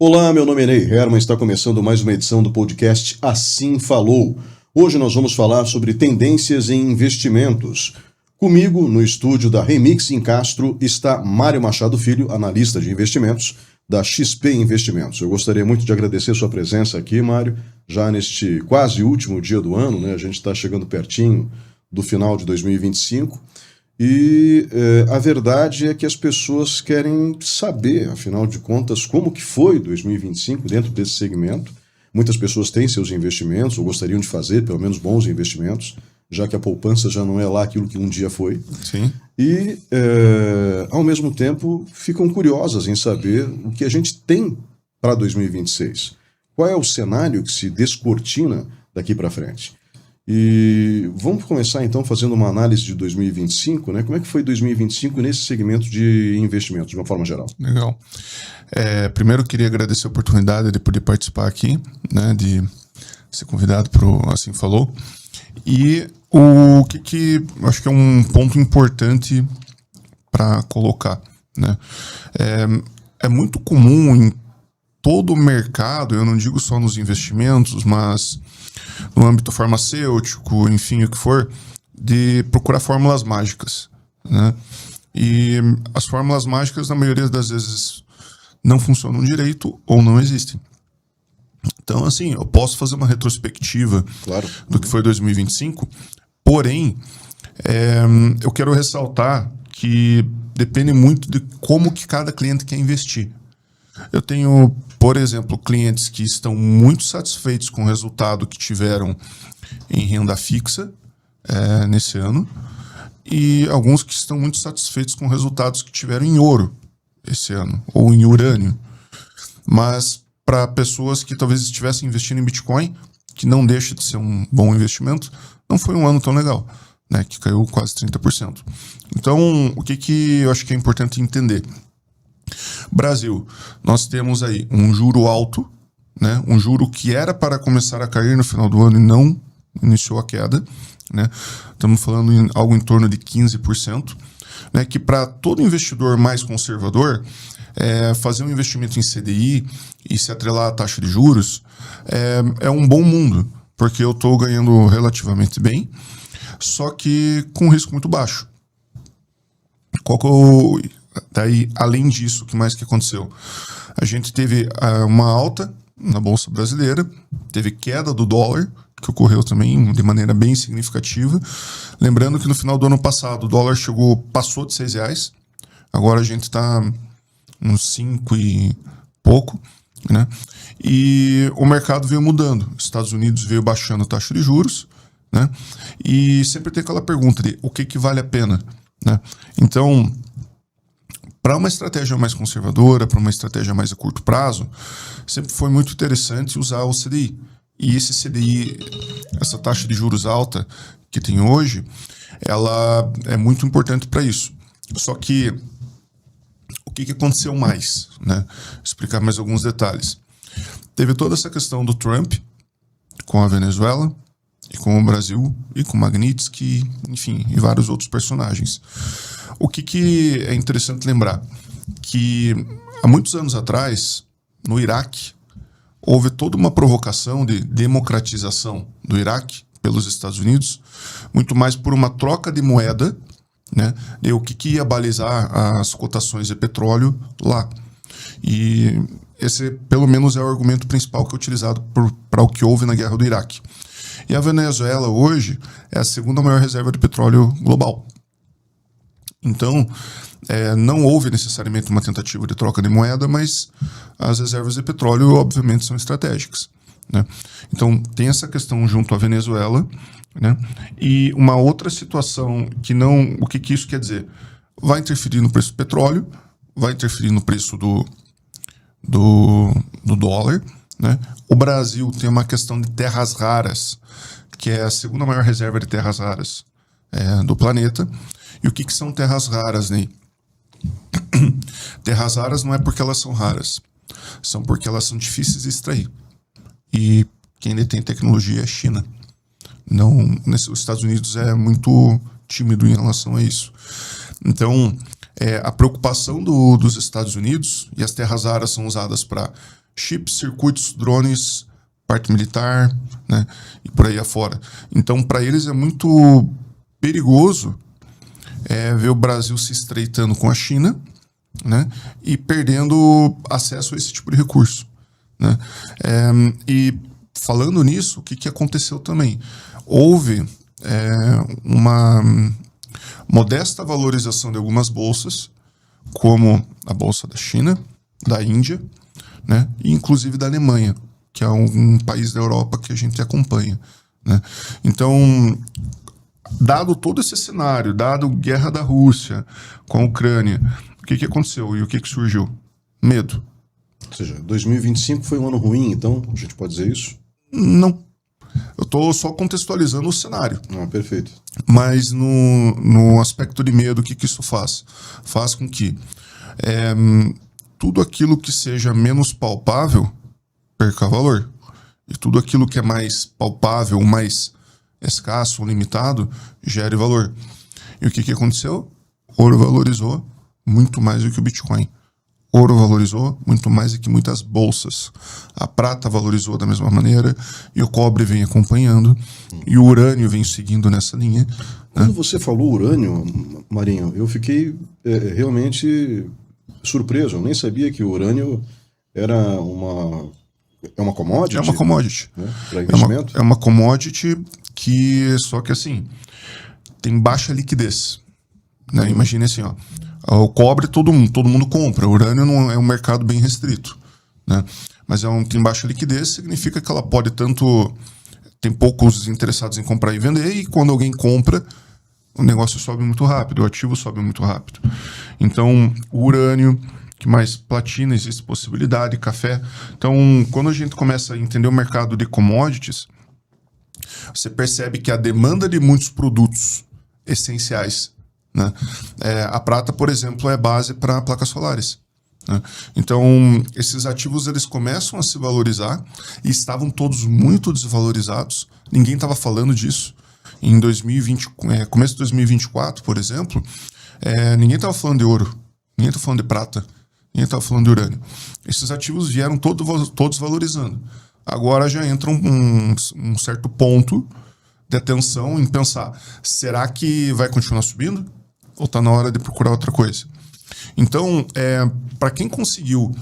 Olá, meu nome é Ney Herman, está começando mais uma edição do podcast Assim Falou. Hoje nós vamos falar sobre tendências em investimentos. Comigo, no estúdio da Remix em Castro, está Mário Machado Filho, analista de investimentos da XP Investimentos. Eu gostaria muito de agradecer sua presença aqui, Mário, já neste quase último dia do ano, né? A gente está chegando pertinho do final de 2025 e a verdade é que as pessoas querem saber, afinal de contas, como que foi 2025 dentro desse segmento. Muitas pessoas têm seus investimentos ou gostariam de fazer pelo menos bons investimentos, já que a poupança já não é lá aquilo que um dia foi. Sim. E, ao mesmo tempo, ficam curiosas em saber o que a gente tem para 2026. Qual é o cenário que se descortina daqui para frente? E vamos começar, então, fazendo uma análise de 2025, né? Como é que foi 2025 nesse segmento de investimentos, de uma forma geral? Legal. Primeiro, eu queria agradecer a oportunidade de poder participar aqui, né? De ser convidado para o Assim Falou. E o que acho que é um ponto importante para colocar, né? É muito comum em todo o mercado, eu não digo só nos investimentos, mas no âmbito farmacêutico, enfim, o que for, de procurar fórmulas mágicas, né? E as fórmulas mágicas, na maioria das vezes, não funcionam direito ou não existem. Então, assim, eu posso fazer uma retrospectiva do que foi 2025, porém, eu quero ressaltar que depende muito de como que cada cliente quer investir. Eu tenho, por exemplo, clientes que estão muito satisfeitos com o resultado que tiveram em renda fixa nesse ano, e alguns que estão muito satisfeitos com resultados que tiveram em ouro esse ano, ou em urânio. Mas para pessoas que talvez estivessem investindo em Bitcoin, que não deixa de ser um bom investimento, não foi um ano tão legal, né, que caiu quase 30%. Então, o que eu acho que é importante entender? Brasil, nós temos aí um juro alto, né, um juro que era para começar a cair no final do ano e não iniciou a queda, né? Estamos falando em algo em torno de 15%, né, que para todo investidor mais conservador, fazer um investimento em CDI e se atrelar à taxa de juros é um bom mundo, porque eu estou ganhando relativamente bem, só que com risco muito baixo. Daí, além disso, o que mais que aconteceu? A gente teve uma alta na Bolsa Brasileira, teve queda do dólar, que ocorreu também de maneira bem significativa. Lembrando que no final do ano passado o dólar passou de R$6, agora a gente está uns 5 e pouco, né? E o mercado veio mudando. Os Estados Unidos veio baixando a taxa de juros, né? E sempre tem aquela pergunta de o que vale a pena, né? Então, para uma estratégia mais conservadora, para uma estratégia mais a curto prazo, sempre foi muito interessante usar o CDI. E esse CDI, essa taxa de juros alta que tem hoje, ela é muito importante para isso. Só que o que aconteceu mais, né? Vou explicar mais alguns detalhes. Teve toda essa questão do Trump com a Venezuela, e com o Brasil, e com Magnitsky, enfim, e vários outros personagens. O que é interessante lembrar? Que há muitos anos atrás, no Iraque, houve toda uma provocação de democratização do Iraque pelos Estados Unidos, muito mais por uma troca de moeda, né, e o que ia balizar as cotações de petróleo lá. E esse, pelo menos, é o argumento principal que é utilizado para o que houve na guerra do Iraque. E a Venezuela hoje é a segunda maior reserva de petróleo global. Então, não houve necessariamente uma tentativa de troca de moeda, mas as reservas de petróleo, obviamente, são estratégicas, né? Então, tem essa questão junto à Venezuela, né? E uma outra situação que não... O que isso quer dizer? Vai interferir no preço do petróleo, vai interferir no preço do dólar, né? O Brasil tem uma questão de terras raras, que é a segunda maior reserva de terras raras do planeta. E o que são terras raras, Ney? Terras raras não é porque elas são raras, são porque elas são difíceis de extrair. E quem detém tecnologia é a China. Não, os Estados Unidos é muito tímido em relação a isso. Então, a preocupação dos Estados Unidos, e as terras raras são usadas para chips, circuitos, drones, parte militar, né, e por aí afora. Então, para eles é muito perigoso ver o Brasil se estreitando com a China, né, e perdendo acesso a esse tipo de recurso, né. E falando nisso, o que aconteceu também? Houve uma modesta valorização de algumas bolsas, como a bolsa da China, da Índia, né, e inclusive da Alemanha, que é um país da Europa que a gente acompanha, né. Então, dado todo esse cenário, dado a guerra da Rússia com a Ucrânia, o que aconteceu e o que surgiu? Medo. Ou seja, 2025 foi um ano ruim, então a gente pode dizer isso? Não. Eu estou só contextualizando o cenário. Perfeito. Mas no aspecto de medo, o que isso faz? Faz com que tudo aquilo que seja menos palpável perca valor. E tudo aquilo que é mais palpável, mais escasso, limitado, gere valor. E o que aconteceu? Ouro valorizou muito mais do que o Bitcoin. Ouro valorizou muito mais do que muitas bolsas. A prata valorizou da mesma maneira, e o cobre vem acompanhando, e o urânio vem seguindo nessa linha. Quando você falou urânio, Marinho, eu fiquei realmente surpreso. Eu nem sabia que o urânio era uma commodity. É uma commodity. Né, para investimento. É uma commodity que, só que assim, tem baixa liquidez. Né? Imagine assim, ó. O cobre todo mundo compra, o urânio não é um mercado bem restrito, né? Mas tem baixa liquidez, significa que ela pode tem poucos interessados em comprar e vender, e quando alguém compra, o negócio sobe muito rápido, o ativo sobe muito rápido. Então, o urânio, que mais? Platina, existe possibilidade, café. Então, quando a gente começa a entender o mercado de commodities, você percebe que a demanda de muitos produtos essenciais, né? A prata, por exemplo, é base para placas solares, né? Então, esses ativos eles começam a se valorizar e estavam todos muito desvalorizados. Ninguém estava falando disso. Em 2020, começo de 2024, por exemplo, ninguém estava falando de ouro, ninguém estava falando de prata, ninguém estava falando de urânio. Esses ativos vieram todos valorizando. Agora já entra um certo ponto de atenção em pensar, será que vai continuar subindo? Ou está na hora de procurar outra coisa? Então, para quem conseguiu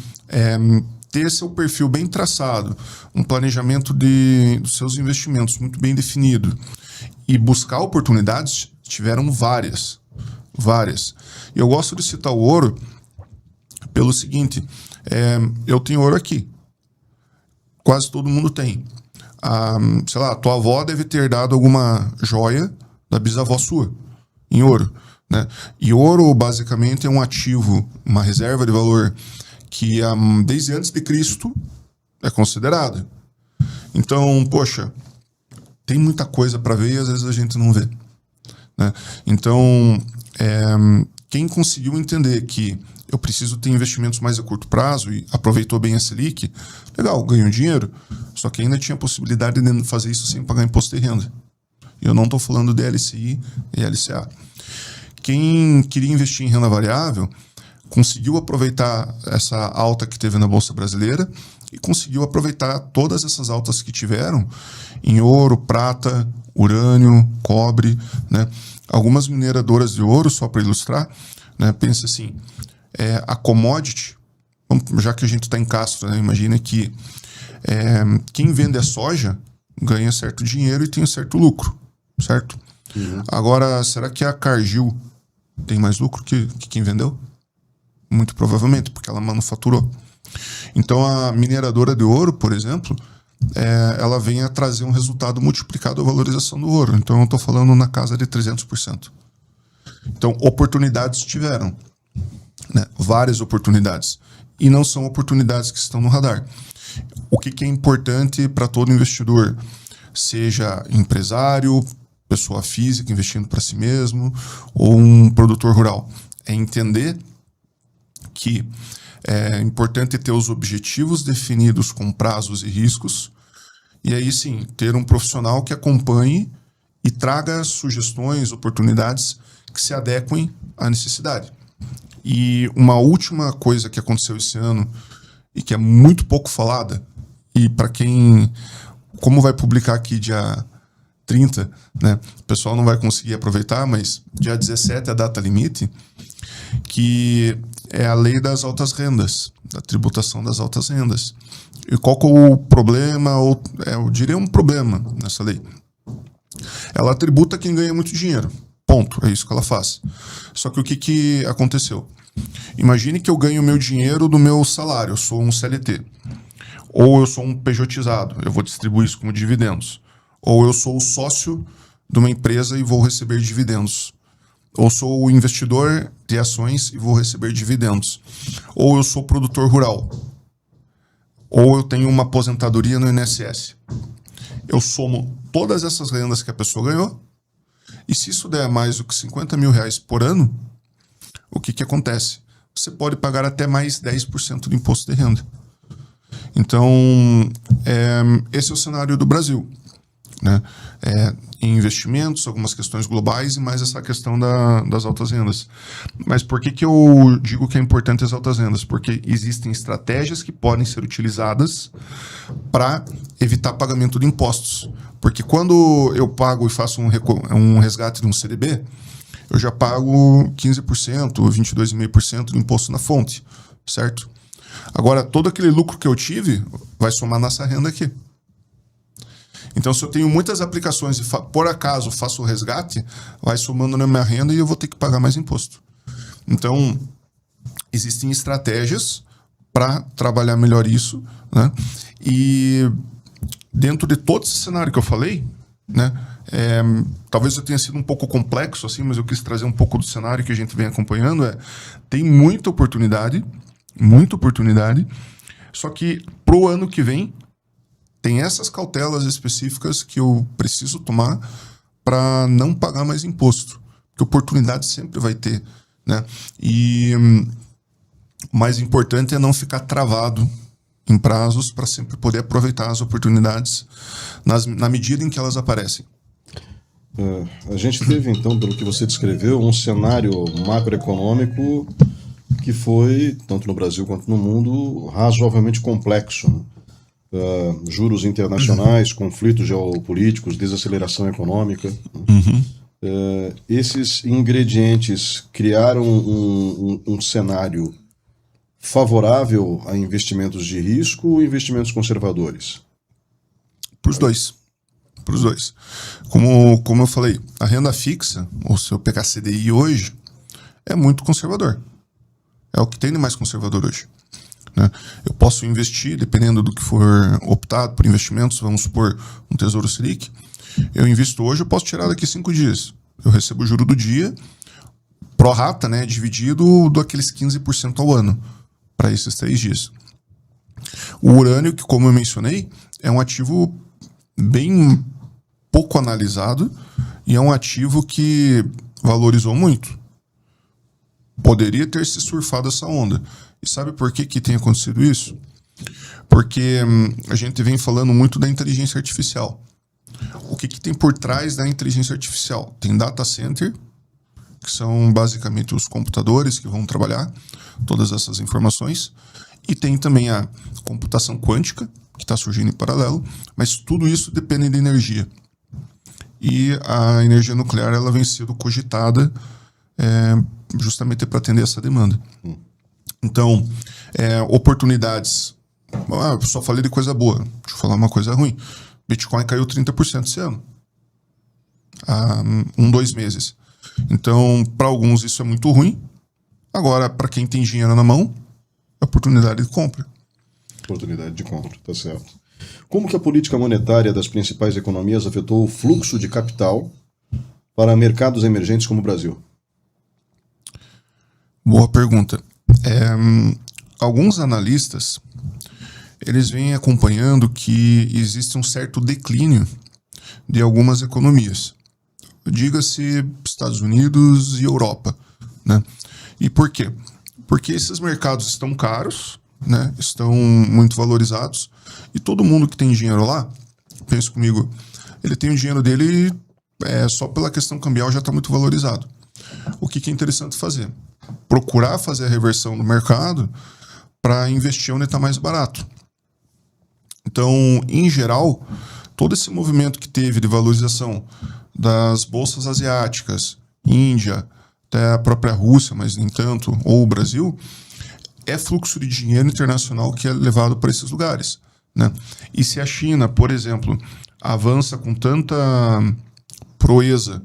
ter seu perfil bem traçado, um planejamento dos seus investimentos muito bem definido e buscar oportunidades, tiveram várias. E eu gosto de citar o ouro pelo seguinte, eu tenho ouro aqui. Quase todo mundo tem. Sei lá, tua avó deve ter dado alguma joia da bisavó sua em ouro, né? E ouro, basicamente, é um ativo, uma reserva de valor que desde antes de Cristo é considerada. Então, poxa, tem muita coisa para ver e às vezes a gente não vê, né? Então, quem conseguiu entender que eu preciso ter investimentos mais a curto prazo e aproveitou bem a Selic, legal, ganhou dinheiro, só que ainda tinha a possibilidade de fazer isso sem pagar imposto de renda. E eu não estou falando de LCI e LCA. Quem queria investir em renda variável conseguiu aproveitar essa alta que teve na Bolsa Brasileira e conseguiu aproveitar todas essas altas que tiveram em ouro, prata, urânio, cobre, né? Algumas mineradoras de ouro, só para ilustrar, né? Pensa assim, a commodity, já que a gente está em Castro, né? Imagina que quem vende a soja ganha certo dinheiro e tem um certo lucro, certo? Uhum. Agora, será que a Cargill tem mais lucro que quem vendeu? Muito provavelmente, porque ela manufaturou. Então, a mineradora de ouro, por exemplo, ela vem a trazer um resultado multiplicado à valorização do ouro. Então, eu estou falando na casa de 300%. Então, oportunidades tiveram, né? Várias oportunidades. E não são oportunidades que estão no radar. O que é importante para todo investidor, seja empresário, pessoa física investindo para si mesmo, ou um produtor rural, é entender que é importante ter os objetivos definidos com prazos e riscos, e aí sim, ter um profissional que acompanhe e traga sugestões, oportunidades que se adequem à necessidade. E uma última coisa que aconteceu esse ano, e que é muito pouco falada, e para quem, como vai publicar aqui dia 30, né, o pessoal não vai conseguir aproveitar, mas dia 17 é a data limite, que é a lei das altas rendas, da tributação das altas rendas. E qual que é o problema, ou eu diria um problema nessa lei? Ela tributa quem ganha muito dinheiro. Ponto. É isso que ela faz. Só que o que aconteceu? Imagine que eu ganho meu dinheiro do meu salário. Eu sou um CLT. Ou eu sou um PJizado. Eu vou distribuir isso como dividendos. Ou eu sou o sócio de uma empresa e vou receber dividendos. Ou sou o investidor de ações e vou receber dividendos. Ou eu sou produtor rural. Ou eu tenho uma aposentadoria no INSS. Eu somo todas essas rendas que a pessoa ganhou, e se isso der mais do que 50 mil reais por ano, o que acontece? Você pode pagar até mais 10% do imposto de renda. Então, esse é o cenário do Brasil, né? Em investimentos, algumas questões globais e mais essa questão das altas rendas. Mas por que eu digo que é importante as altas rendas? Porque existem estratégias que podem ser utilizadas para evitar pagamento de impostos. Porque quando eu pago e faço um resgate de um CDB, eu já pago 15%, 22,5% de imposto na fonte, certo? Agora, todo aquele lucro que eu tive vai somar nessa renda aqui. Então, se eu tenho muitas aplicações e por acaso faço o resgate, vai somando na minha renda e eu vou ter que pagar mais imposto. Então, existem estratégias para trabalhar melhor isso, né? E dentro de todo esse cenário que eu falei, né? Talvez eu tenha sido um pouco complexo, assim, mas eu quis trazer um pouco do cenário que a gente vem acompanhando. Tem muita oportunidade, só que pro ano que vem, tem essas cautelas específicas que eu preciso tomar para não pagar mais imposto. Porque oportunidade sempre vai ter, né? E o mais importante é não ficar travado em prazos para sempre poder aproveitar as oportunidades na medida em que elas aparecem. A gente teve, então, pelo que você descreveu, um cenário macroeconômico que foi, tanto no Brasil quanto no mundo, razoavelmente complexo, né? Juros internacionais, conflitos geopolíticos, desaceleração econômica. Uhum. Esses ingredientes criaram um cenário favorável a investimentos de risco ou investimentos conservadores? Para os dois. Como eu falei, a renda fixa, o seu PKCDI hoje, é muito conservador. É o que tem de mais conservador hoje, né? Eu posso investir, dependendo do que for optado por investimentos, vamos supor um Tesouro Selic, eu invisto hoje, eu posso tirar daqui 5 dias. Eu recebo o juro do dia, pro rata, né, dividido daqueles 15% ao ano, para esses 3 dias. O urânio, que como eu mencionei, é um ativo bem pouco analisado e é um ativo que valorizou muito. Poderia ter se surfado essa onda. E sabe por que tem acontecido isso? Porque a gente vem falando muito da inteligência artificial. O que tem por trás da inteligência artificial? Tem data center, que são basicamente os computadores que vão trabalhar todas essas informações, e tem também a computação quântica, que está surgindo em paralelo, mas tudo isso depende de energia. E a energia nuclear ela vem sendo cogitada justamente para atender essa demanda. Então, oportunidades. Eu só falei de coisa boa. Deixa eu falar uma coisa ruim. Bitcoin caiu 30% esse ano. Há 2 meses. Então, para alguns isso é muito ruim. Agora, para quem tem dinheiro na mão, é oportunidade de compra. Oportunidade de compra, tá certo. Como que a política monetária das principais economias afetou o fluxo de capital para mercados emergentes como o Brasil? Boa pergunta. Alguns analistas eles vêm acompanhando que existe um certo declínio de algumas economias. Diga-se Estados Unidos e Europa, né? E por quê? Porque esses mercados estão caros, né? Estão muito valorizados e todo mundo que tem dinheiro lá, pensa comigo, ele tem o dinheiro dele só pela questão cambial já está muito valorizado. O que é interessante fazer? Procurar fazer a reversão no mercado para investir onde está mais barato. Então, em geral, todo esse movimento que teve de valorização das bolsas asiáticas, Índia, até a própria Rússia, mas nem tanto, ou o Brasil, é fluxo de dinheiro internacional que é levado para esses lugares, né? E se a China, por exemplo, avança com tanta proeza,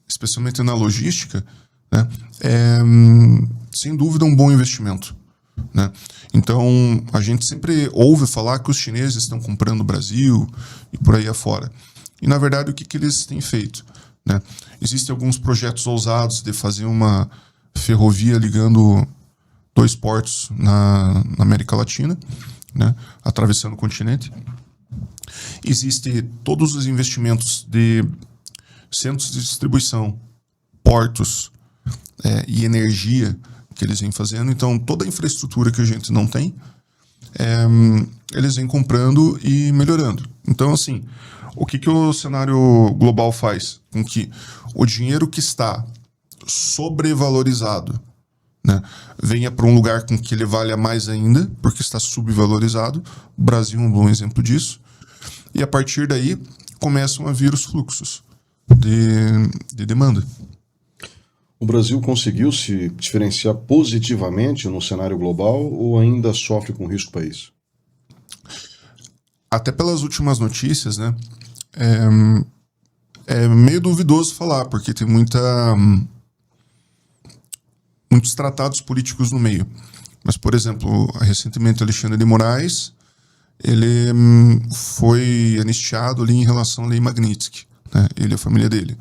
especialmente na logística, né, é sem dúvida um bom investimento, né? Então, a gente sempre ouve falar que os chineses estão comprando o Brasil e por aí afora. E, na verdade, o que eles têm feito, né? Existem alguns projetos ousados de fazer uma ferrovia ligando 2 portos na América Latina, né, atravessando o continente. Existem todos os investimentos de centros de distribuição, portos e energia que eles vêm fazendo. Então, toda a infraestrutura que a gente não tem, eles vêm comprando e melhorando. Então, assim, o que o cenário global faz? Com que o dinheiro que está sobrevalorizado, né, venha para um lugar com que ele valha mais ainda, porque está subvalorizado. O Brasil é um bom exemplo disso. E a partir daí começam a vir os fluxos de demanda. O Brasil conseguiu se diferenciar positivamente no cenário global ou ainda sofre com risco país? Até pelas últimas notícias, né, é meio duvidoso falar, porque tem muitos tratados políticos no meio. Mas, por exemplo, recentemente Alexandre de Moraes, ele foi anistiado ali em relação à Lei Magnitsky, né? Ele e a família dele.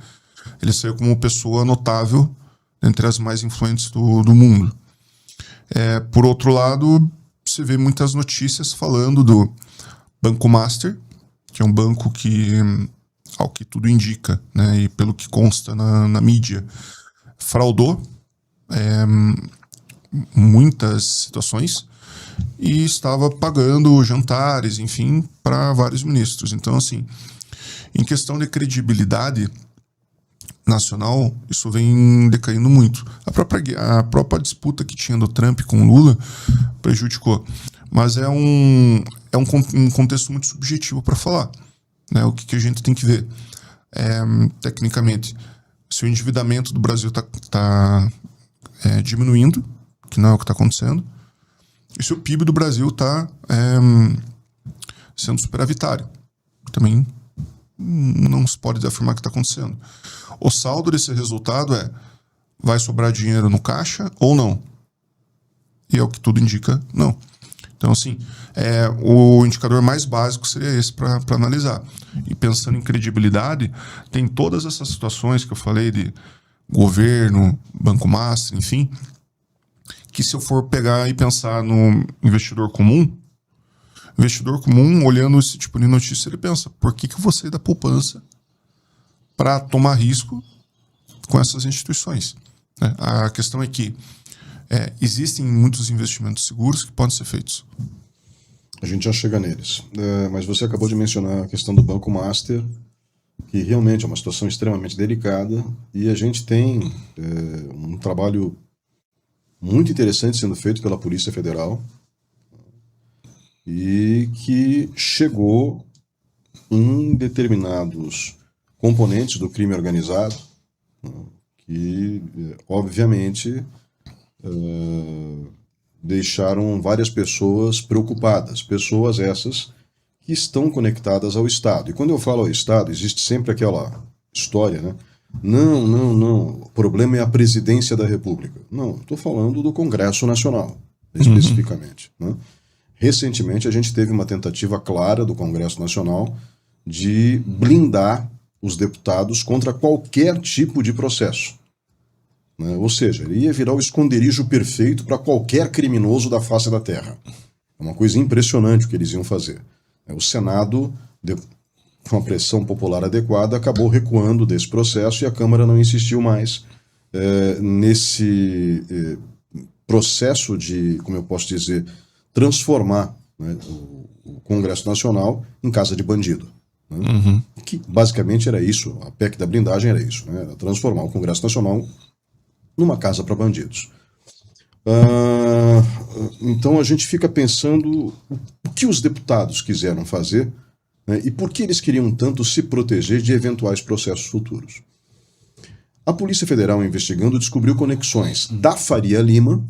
Ele saiu como pessoa notável entre as mais influentes do mundo. Por outro lado, você vê muitas notícias falando do Banco Master, que é um banco que, ao que tudo indica, né, e pelo que consta na mídia, fraudou muitas situações e estava pagando jantares, enfim, para vários ministros. Então, assim, em questão de credibilidade nacional, isso vem decaindo muito. A própria disputa que tinha do Trump com o Lula prejudicou. Mas é um contexto muito subjetivo para falar, né? O que a gente tem que ver tecnicamente, se o endividamento do Brasil está diminuindo, que não é o que está acontecendo, e se o PIB do Brasil está sendo superavitário, também não se pode afirmar que está acontecendo. O saldo desse resultado vai sobrar dinheiro no caixa ou não? E é o que tudo indica, não. Então, assim, o indicador mais básico seria esse para analisar. E pensando em credibilidade, tem todas essas situações que eu falei de governo, Banco Master, enfim, que se eu for pegar e pensar no investidor comum, olhando esse tipo de notícia, ele pensa, por que eu vou sair da poupança para tomar risco com essas instituições? A questão é que existem muitos investimentos seguros que podem ser feitos. A gente já chega neles. Mas você acabou de mencionar a questão do Banco Master, que realmente é uma situação extremamente delicada, e a gente tem um trabalho muito interessante sendo feito pela Polícia Federal, e que chegou em determinados componentes do crime organizado, que, obviamente, deixaram várias pessoas preocupadas, pessoas essas que estão conectadas ao Estado. E quando eu falo ao Estado, existe sempre aquela história, né? Não, o problema é a presidência da República. Não, estou falando do Congresso Nacional, especificamente, né? Recentemente, a gente teve uma tentativa clara do Congresso Nacional de blindar os deputados contra qualquer tipo de processo, né? Ou seja, ele ia virar o esconderijo perfeito para qualquer criminoso da face da terra. É uma coisa impressionante o que eles iam fazer. O Senado, com a pressão popular adequada, acabou recuando desse processo e a Câmara não insistiu mais nesse processo de, como eu posso dizer, transformar, né, o Congresso Nacional em casa de bandido, né? Que basicamente era isso, a PEC da blindagem era isso, né? Era transformar o Congresso Nacional numa casa para bandidos. Então a gente fica pensando o que os deputados quiseram fazer, né, e por que eles queriam tanto se proteger de eventuais processos futuros. A Polícia Federal, investigando, descobriu conexões da Faria Lima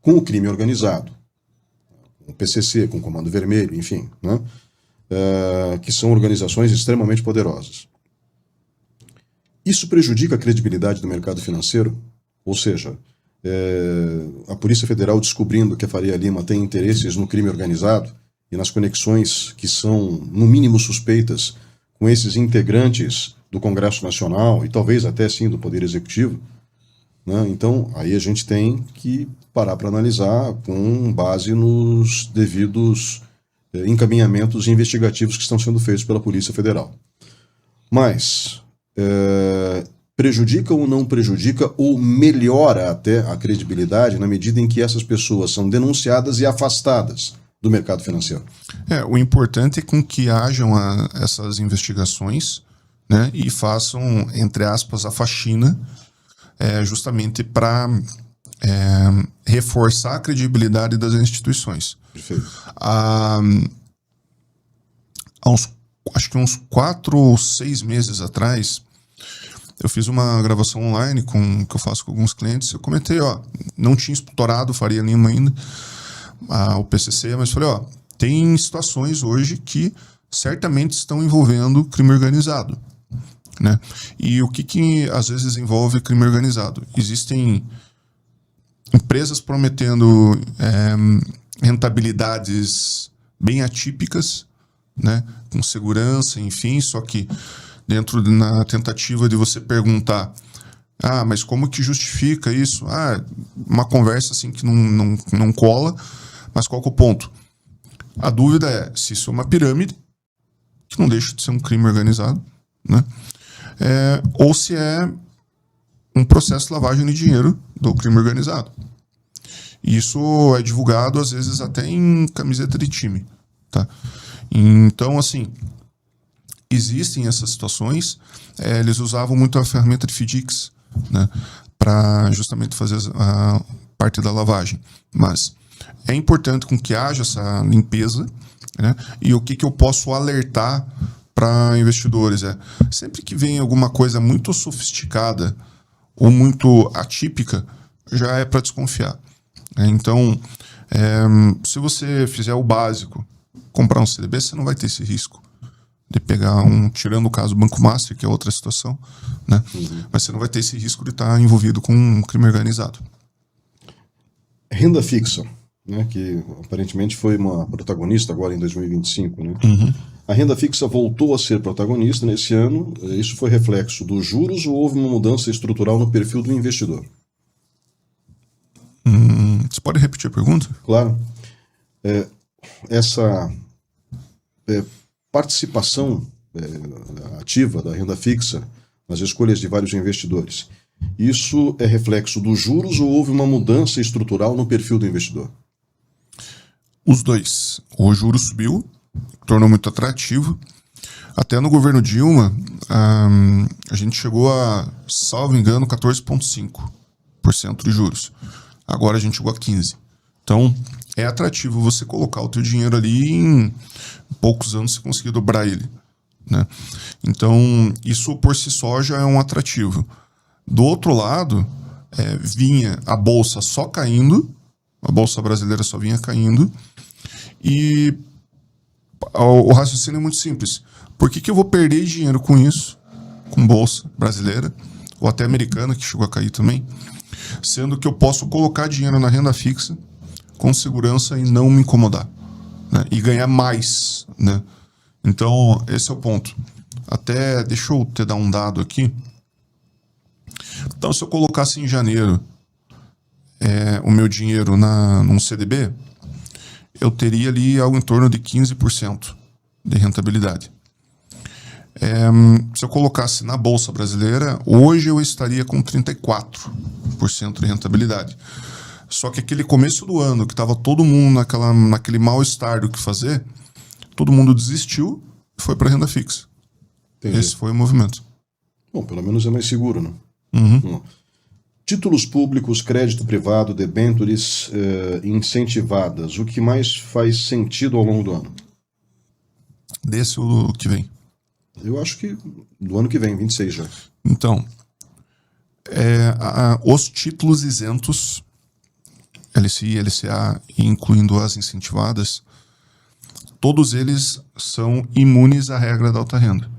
com o crime organizado, com o PCC, com o Comando Vermelho, enfim, né, que são organizações extremamente poderosas. Isso prejudica a credibilidade do mercado financeiro? Ou seja, a Polícia Federal descobrindo que a Faria Lima tem interesses no crime organizado e nas conexões que são, no mínimo, suspeitas com esses integrantes do Congresso Nacional e talvez até sim do Poder Executivo, né? Então, aí a gente tem que parar para analisar com base nos devidos encaminhamentos investigativos que estão sendo feitos pela Polícia Federal. Mas prejudica ou não prejudica, ou melhora até a credibilidade na medida em que essas pessoas são denunciadas e afastadas do mercado financeiro? O importante é com que hajam essas investigações, né, e façam, entre aspas, a faxina, justamente para reforçar a credibilidade das instituições. Perfeito. Acho que uns 4 ou 6 meses atrás, eu fiz uma gravação online que eu faço com alguns clientes. Eu comentei, não tinha estourado Faria Lima ainda, o PCC, mas falei, tem situações hoje que certamente estão envolvendo crime organizado, né? E o que às vezes envolve crime organizado? Existem empresas prometendo rentabilidades bem atípicas, né, com segurança, enfim, só que na tentativa de você perguntar, mas como que justifica isso? Uma conversa assim que não cola, mas qual que é o ponto? A dúvida é se isso é uma pirâmide, que não deixa de ser um crime organizado, né, ou se é um processo de lavagem de dinheiro do crime organizado. Isso é divulgado, às vezes, até em camiseta de time, tá? Então, assim, existem essas situações. Eles usavam muito a ferramenta de FDICS, né, para justamente fazer a parte da lavagem. Mas é importante com que haja essa limpeza, né, e o que eu posso alertar para investidores sempre que vem alguma coisa muito sofisticada ou muito atípica, já é para desconfiar. Então, se você fizer o básico, comprar um CDB, você não vai ter esse risco de pegar tirando o caso do Banco Master, que é outra situação, né? Uhum. Mas você não vai ter esse risco de estar envolvido com um crime organizado. Renda fixa, né, que aparentemente foi uma protagonista agora em 2025, né? Uhum. A renda fixa voltou a ser protagonista nesse ano. Isso foi reflexo dos juros ou houve uma mudança estrutural no perfil do investidor? Você pode repetir a pergunta? Claro. Essa participação ativa da renda fixa nas escolhas de vários investidores, isso é reflexo dos juros ou houve uma mudança estrutural no perfil do investidor? Os dois. O juro subiu, tornou muito atrativo. Até no governo Dilma, a gente chegou a, salvo engano, 14,5% de juros. Agora a gente chegou a 15%. Então, é atrativo você colocar o teu dinheiro ali em poucos anos você conseguir dobrar ele, né? Então, isso por si só já é um atrativo. Do outro lado, vinha a bolsa só caindo, a bolsa brasileira só vinha caindo, e o raciocínio é muito simples. Por que eu vou perder dinheiro com isso, com bolsa brasileira, ou até americana, que chegou a cair também, sendo que eu posso colocar dinheiro na renda fixa com segurança e não me incomodar, né, e ganhar mais, né? Então, esse é o ponto. Até, deixa eu te dar um dado aqui. Então, se eu colocasse em janeiro o meu dinheiro num CDB, eu teria ali algo em torno de 15% de rentabilidade. Se eu colocasse na Bolsa Brasileira, hoje eu estaria com 34% de rentabilidade. Só que aquele começo do ano, que estava todo mundo naquele mal-estar do que fazer, todo mundo desistiu e foi para renda fixa. Entendi. Esse foi o movimento. Bom, pelo menos é mais seguro, né? Uhum. Títulos públicos, crédito privado, debêntures incentivadas. O que mais faz sentido ao longo do ano? Desse ou do que vem? Eu acho que do ano que vem, 26 já. Então, os títulos isentos, LCI, LCA, incluindo as incentivadas, todos eles são imunes à regra da alta renda.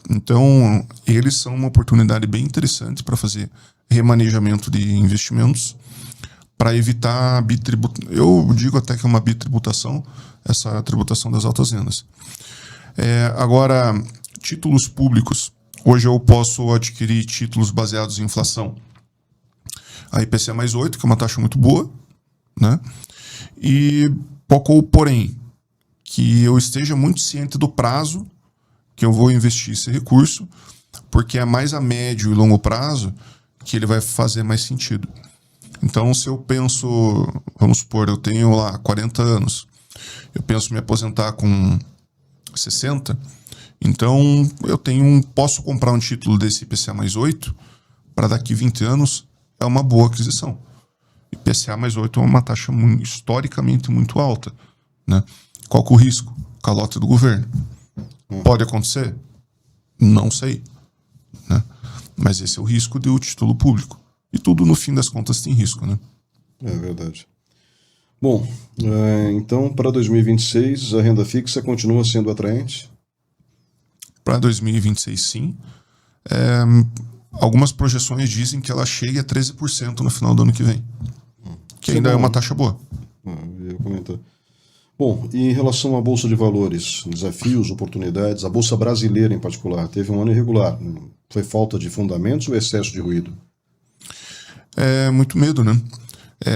Então, eles são uma oportunidade bem interessante para fazer remanejamento de investimentos, para evitar eu digo até que é uma bitributação, essa tributação das altas rendas. Agora, títulos públicos. Hoje eu posso adquirir títulos baseados em inflação. A IPCA mais 8, que é uma taxa muito boa, né? E porém, que eu esteja muito ciente do prazo que eu vou investir esse recurso, porque é mais a médio e longo prazo que ele vai fazer mais sentido. Então, se eu penso, vamos supor, eu tenho lá 40 anos, eu penso me aposentar com 60, então posso comprar um título desse IPCA mais 8 para daqui 20 anos, é uma boa aquisição. IPCA mais 8 é uma taxa historicamente muito alta, né? Qual que é o risco? Calote do governo. Pode acontecer? Não sei, né? Mas esse é o risco do título público. E tudo, no fim das contas, tem risco, né? É verdade. Bom, então, para 2026, a renda fixa continua sendo atraente? Para 2026, sim. Algumas projeções dizem que ela chegue a 13% no final do ano que vem. Que ainda é uma taxa boa. Eu ia comentar. Bom, e em relação à Bolsa de Valores, desafios, oportunidades, a Bolsa Brasileira em particular, teve um ano irregular. Foi falta de fundamentos ou excesso de ruído? Muito medo, né?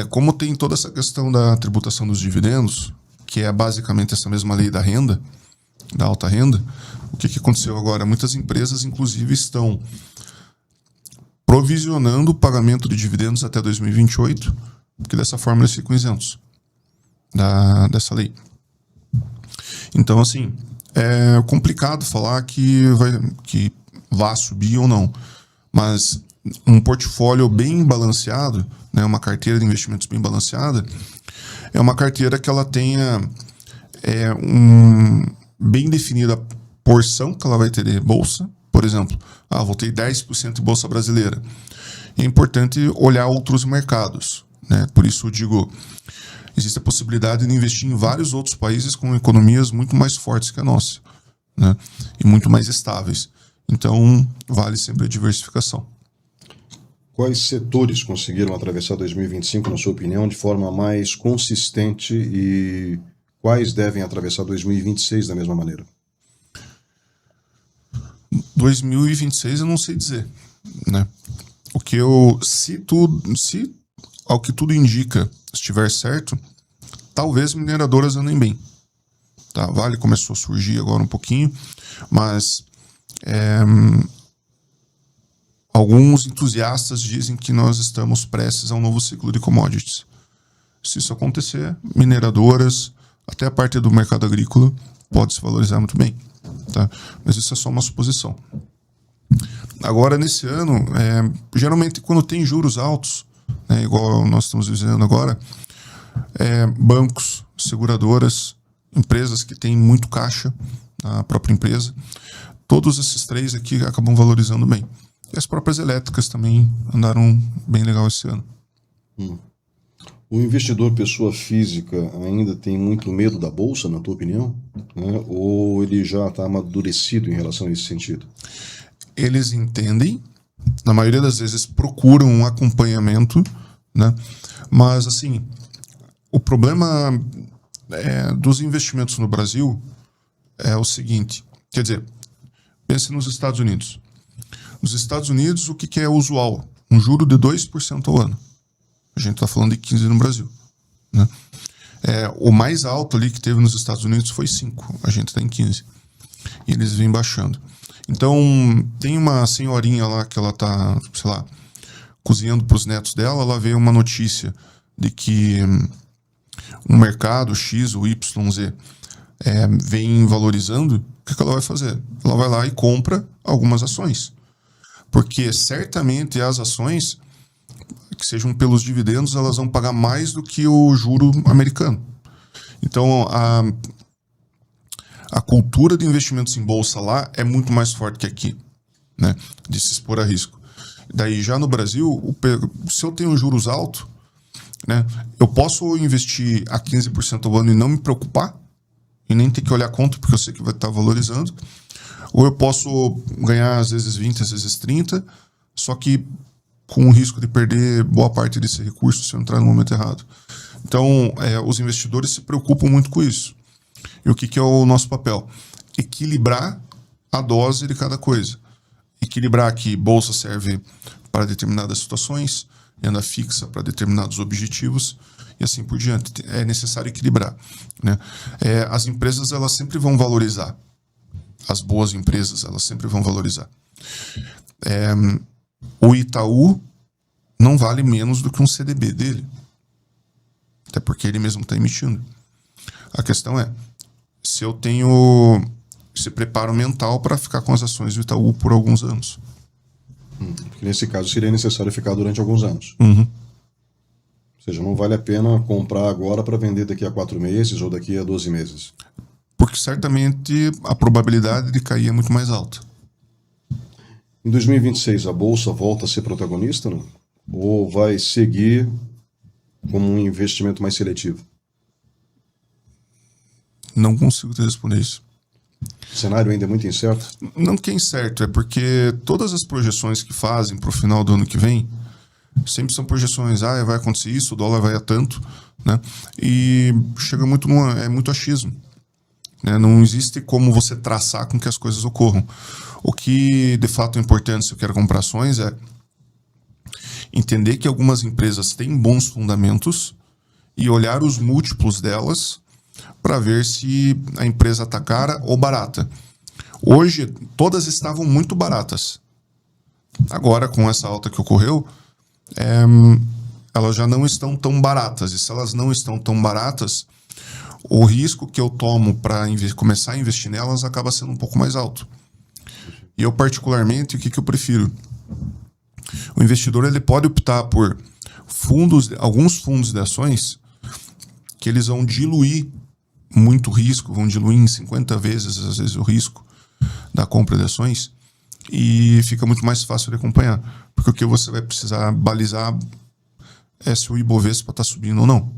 Como tem toda essa questão da tributação dos dividendos, que é basicamente essa mesma lei da renda, da alta renda, o que aconteceu agora? Muitas empresas, inclusive, estão provisionando o pagamento de dividendos até 2028, porque dessa forma eles ficam isentos dessa lei. Então, assim, é complicado falar que vá subir ou não, mas um portfólio bem balanceado, né, uma carteira de investimentos bem balanceada, é uma carteira que ela tenha bem definida porção que ela vai ter de bolsa. Por exemplo, vou ter 10% de bolsa brasileira. É importante olhar outros mercados, né? Por isso eu digo, existe a possibilidade de investir em vários outros países com economias muito mais fortes que a nossa, né? E muito mais estáveis. Então, vale sempre a diversificação. Quais setores conseguiram atravessar 2025, na sua opinião, de forma mais consistente e quais devem atravessar 2026 da mesma maneira? 2026 eu não sei dizer, né? Se ao que tudo indica estiver certo, talvez mineradoras andem bem. Tá? A Vale começou a surgir agora um pouquinho, mas alguns entusiastas dizem que nós estamos prestes a um novo ciclo de commodities. Se isso acontecer, mineradoras, até a parte do mercado agrícola, pode se valorizar muito bem. Tá? Mas isso é só uma suposição. Agora, nesse ano, geralmente quando tem juros altos, né, igual nós estamos vivendo agora, bancos, seguradoras, empresas que têm muito caixa na própria empresa, todos esses três aqui acabam valorizando bem. E as próprias elétricas também andaram bem legal esse ano. O investidor pessoa física ainda tem muito medo da Bolsa, na tua opinião? Né? Ou ele já está amadurecido em relação a esse sentido? Eles entendem, na maioria das vezes procuram um acompanhamento, né? Mas, assim, o problema dos investimentos no Brasil é o seguinte, quer dizer, pense nos Estados Unidos. Nos Estados Unidos, o que é usual? Um juro de 2% ao ano. A gente está falando de 15% no Brasil, né? O mais alto ali que teve nos Estados Unidos foi 5%. A gente está em 15%. E eles vêm baixando. Então, tem uma senhorinha lá que ela está, sei lá, cozinhando para os netos dela. Ela vê uma notícia de que um mercado X ou YZ vem valorizando. O que ela vai fazer? Ela vai lá e compra algumas ações. Porque certamente as ações que sejam pelos dividendos, elas vão pagar mais do que o juro americano. Então, a cultura de investimentos em bolsa lá é muito mais forte que aqui, né? De se expor a risco. Daí, já no Brasil, se eu tenho juros altos, né, eu posso investir a 15% ao ano e não me preocupar, e nem ter que olhar conta, porque eu sei que vai estar valorizando. Ou eu posso ganhar, às vezes, 20, às vezes 30, só que com o risco de perder boa parte desse recurso se eu entrar no momento errado. Então, os investidores se preocupam muito com isso. E o que é o nosso papel? Equilibrar a dose de cada coisa. Equilibrar que bolsa serve para determinadas situações, renda fixa para determinados objetivos e assim por diante. É necessário equilibrar, né? As empresas, elas sempre vão valorizar. As boas empresas, elas sempre vão valorizar. O Itaú não vale menos do que um CDB dele. Até porque ele mesmo está emitindo. A questão é, se eu tenho esse preparo mental para ficar com as ações do Itaú por alguns anos. Porque nesse caso seria necessário ficar durante alguns anos. Uhum. Ou seja, não vale a pena comprar agora para vender daqui a 4 meses ou daqui a 12 meses. Porque certamente a probabilidade de cair é muito mais alta. Em 2026, a Bolsa volta a ser protagonista, não? Ou vai seguir como um investimento mais seletivo? Não consigo te responder isso. O cenário ainda é muito incerto? Não que é incerto, é porque todas as projeções que fazem para o final do ano que vem sempre são projeções, vai acontecer isso, o dólar vai a tanto, né? E chega muito é muito achismo, né? Não existe como você traçar com que as coisas ocorram. O que de fato é importante se eu quero comprar ações é entender que algumas empresas têm bons fundamentos e olhar os múltiplos delas para ver se a empresa está cara ou barata. Hoje, todas estavam muito baratas. Agora, com essa alta que ocorreu, elas já não estão tão baratas. E se elas não estão tão baratas, o risco que eu tomo para começar a investir nelas acaba sendo um pouco mais alto. E eu, particularmente, o que eu prefiro? O investidor, ele pode optar por alguns fundos de ações que eles vão diluir muito risco, vão diluir em 50 vezes, às vezes, o risco da compra de ações, e fica muito mais fácil de acompanhar. Porque o que você vai precisar balizar é se o Ibovespa está subindo ou não.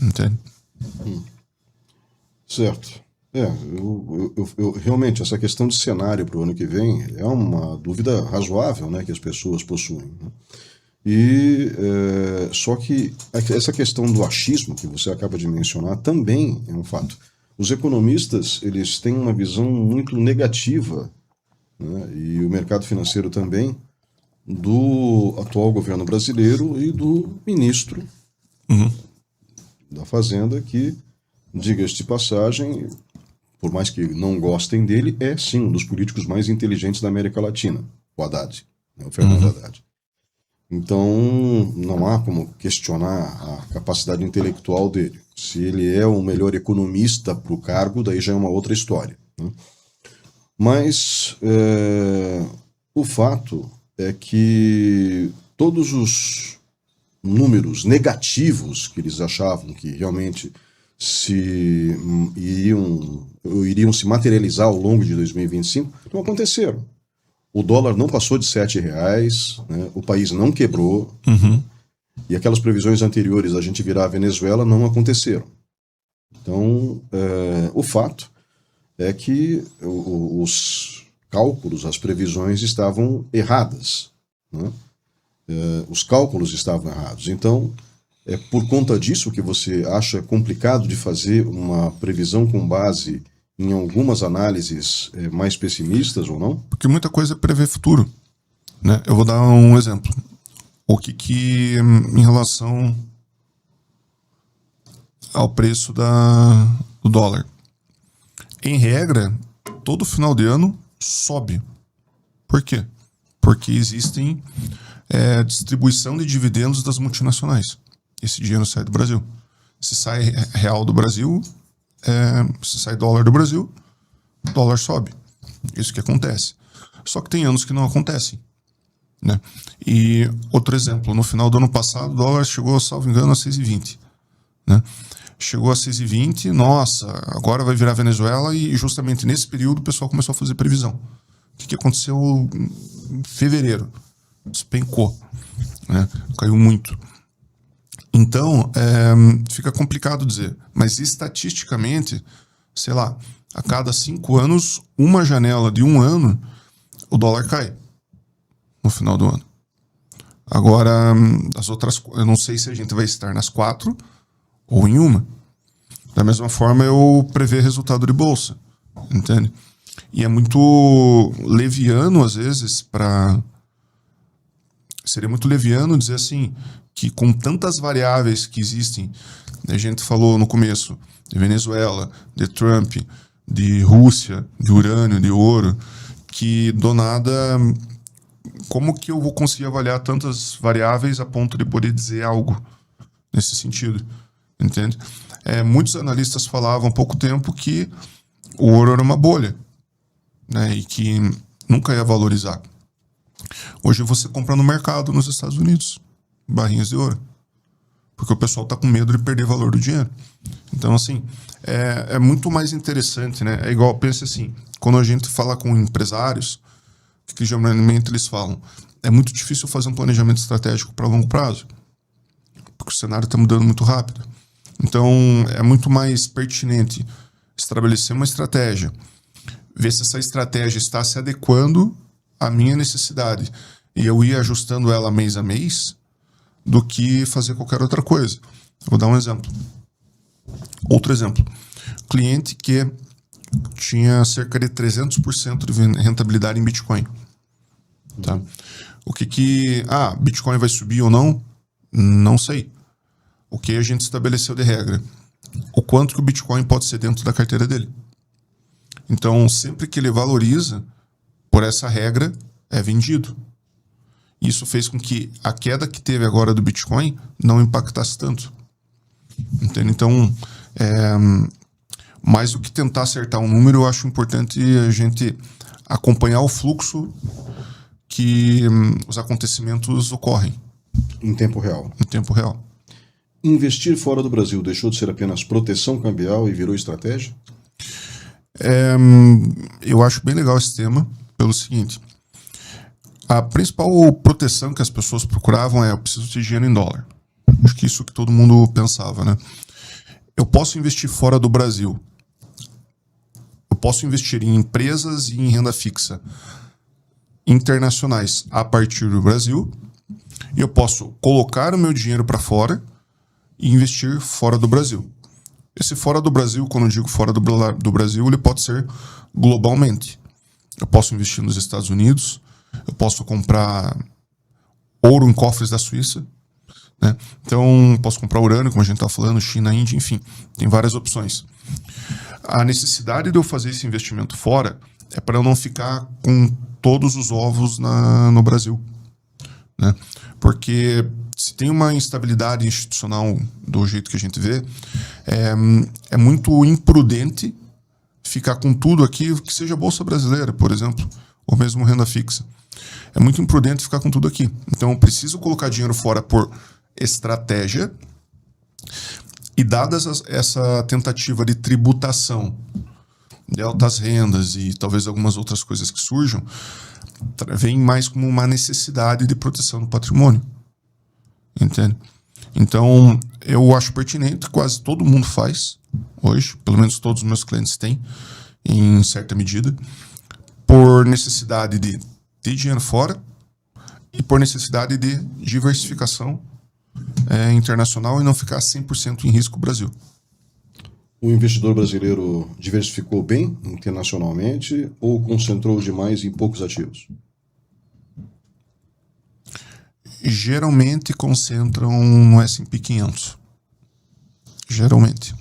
Entende? Certo. Eu realmente, essa questão de cenário para o ano que vem é uma dúvida razoável, né, que as pessoas possuem, né? Só que essa questão do achismo que você acaba de mencionar também é um fato. Os economistas, eles têm uma visão muito negativa, né, e o mercado financeiro também, do atual governo brasileiro e do ministro da Fazenda, que, diga-se de passagem, por mais que não gostem dele, é sim um dos políticos mais inteligentes da América Latina, o Haddad, né, o Fernando Haddad. Então, não há como questionar a capacidade intelectual dele. Se ele é o melhor economista para o cargo, daí já é uma outra história, né? Mas o fato é que todos os números negativos que eles achavam que realmente iriam se materializar ao longo de 2025 não aconteceram. O dólar não passou de R$7, né? O país não quebrou, e aquelas previsões anteriores a gente virar a Venezuela não aconteceram. Então, o fato é que os cálculos, as previsões estavam erradas, né? Os cálculos estavam errados. Então, é por conta disso que você acha complicado de fazer uma previsão com base em algumas análises mais pessimistas ou não? Porque muita coisa é prever futuro, né? Eu vou dar um exemplo. O que em relação ao preço do dólar. Em regra, todo final de ano sobe. Por quê? Porque existem distribuição de dividendos das multinacionais. Esse dinheiro sai do Brasil. Se sai real do Brasil, se sai dólar do Brasil, dólar sobe. Isso que acontece. Só que tem anos que não acontecem. né? E outro exemplo, no final do ano passado, o dólar chegou, salvo engano, a 6,20, né? Chegou a 6,20, nossa, agora vai virar Venezuela, e justamente nesse período o pessoal começou a fazer previsão. O que aconteceu em fevereiro? Despencou, né? Caiu muito. Então, fica complicado dizer, mas estatisticamente, sei lá, a cada 5 anos, uma janela de 1 ano, o dólar cai no final do ano. Agora, as outras, eu não sei se a gente vai estar nas 4 ou em uma. Da mesma forma, eu prever resultado de bolsa, entende? E é muito leviano, às vezes, seria muito leviano dizer assim, que com tantas variáveis que existem, a gente falou no começo de Venezuela, de Trump, de Rússia, de urânio, de ouro, que do nada, como que eu vou conseguir avaliar tantas variáveis a ponto de poder dizer algo nesse sentido, entende? Muitos analistas falavam há pouco tempo que o ouro era uma bolha, né, e que nunca ia valorizar. Hoje você compra no mercado nos Estados Unidos barrinhas de ouro, porque o pessoal está com medo de perder valor do dinheiro. Então, assim, é muito mais interessante, né? É igual, pense assim, quando a gente fala com empresários, o que geralmente eles falam? É muito difícil fazer um planejamento estratégico para longo prazo, porque o cenário está mudando muito rápido. Então, é muito mais pertinente estabelecer uma estratégia, ver se essa estratégia está se adequando à minha necessidade e eu ir ajustando ela mês a mês, do que fazer qualquer outra coisa. Vou dar um exemplo. Outro exemplo. Cliente que tinha cerca de 300% de rentabilidade em Bitcoin. Tá? Bitcoin vai subir ou não? Não sei. O que a gente estabeleceu de regra? O quanto que o Bitcoin pode ser dentro da carteira dele. Então, sempre que ele valoriza, por essa regra, é vendido. Isso fez com que a queda que teve agora do Bitcoin não impactasse tanto. Entende? Então, mais do que tentar acertar um número, eu acho importante a gente acompanhar o fluxo que os acontecimentos ocorrem. Em tempo real. Em tempo real. Investir fora do Brasil deixou de ser apenas proteção cambial e virou estratégia? Eu acho bem legal esse tema, pelo seguinte. A principal proteção que as pessoas procuravam eu preciso de dinheiro em dólar. Acho que isso que todo mundo pensava, né? Eu posso investir fora do Brasil. Eu posso investir em empresas e em renda fixa internacionais a partir do Brasil. E eu posso colocar o meu dinheiro para fora e investir fora do Brasil. Esse fora do Brasil, quando eu digo fora do Brasil, ele pode ser globalmente. Eu posso investir nos Estados Unidos, eu posso comprar ouro em cofres da Suíça, né? Então, posso comprar urânio, como a gente está falando, China, Índia, enfim, tem várias opções. A necessidade de eu fazer esse investimento fora é para eu não ficar com todos os ovos no Brasil, né? Porque se tem uma instabilidade institucional do jeito que a gente vê, é muito imprudente ficar com tudo aqui, que seja Bolsa Brasileira, por exemplo, ou mesmo renda fixa. É muito imprudente ficar com tudo aqui. Então, eu preciso colocar dinheiro fora por estratégia e dadas essa tentativa de tributação de altas rendas e talvez algumas outras coisas que surjam, vem mais como uma necessidade de proteção do patrimônio. Entende? Então, eu acho pertinente, quase todo mundo faz hoje, pelo menos todos os meus clientes têm, em certa medida, por necessidade de ter dinheiro fora e por necessidade de diversificação internacional e não ficar 100% em risco Brasil. O investidor brasileiro diversificou bem internacionalmente ou concentrou demais em poucos ativos? Geralmente concentram no S&P 500. Geralmente.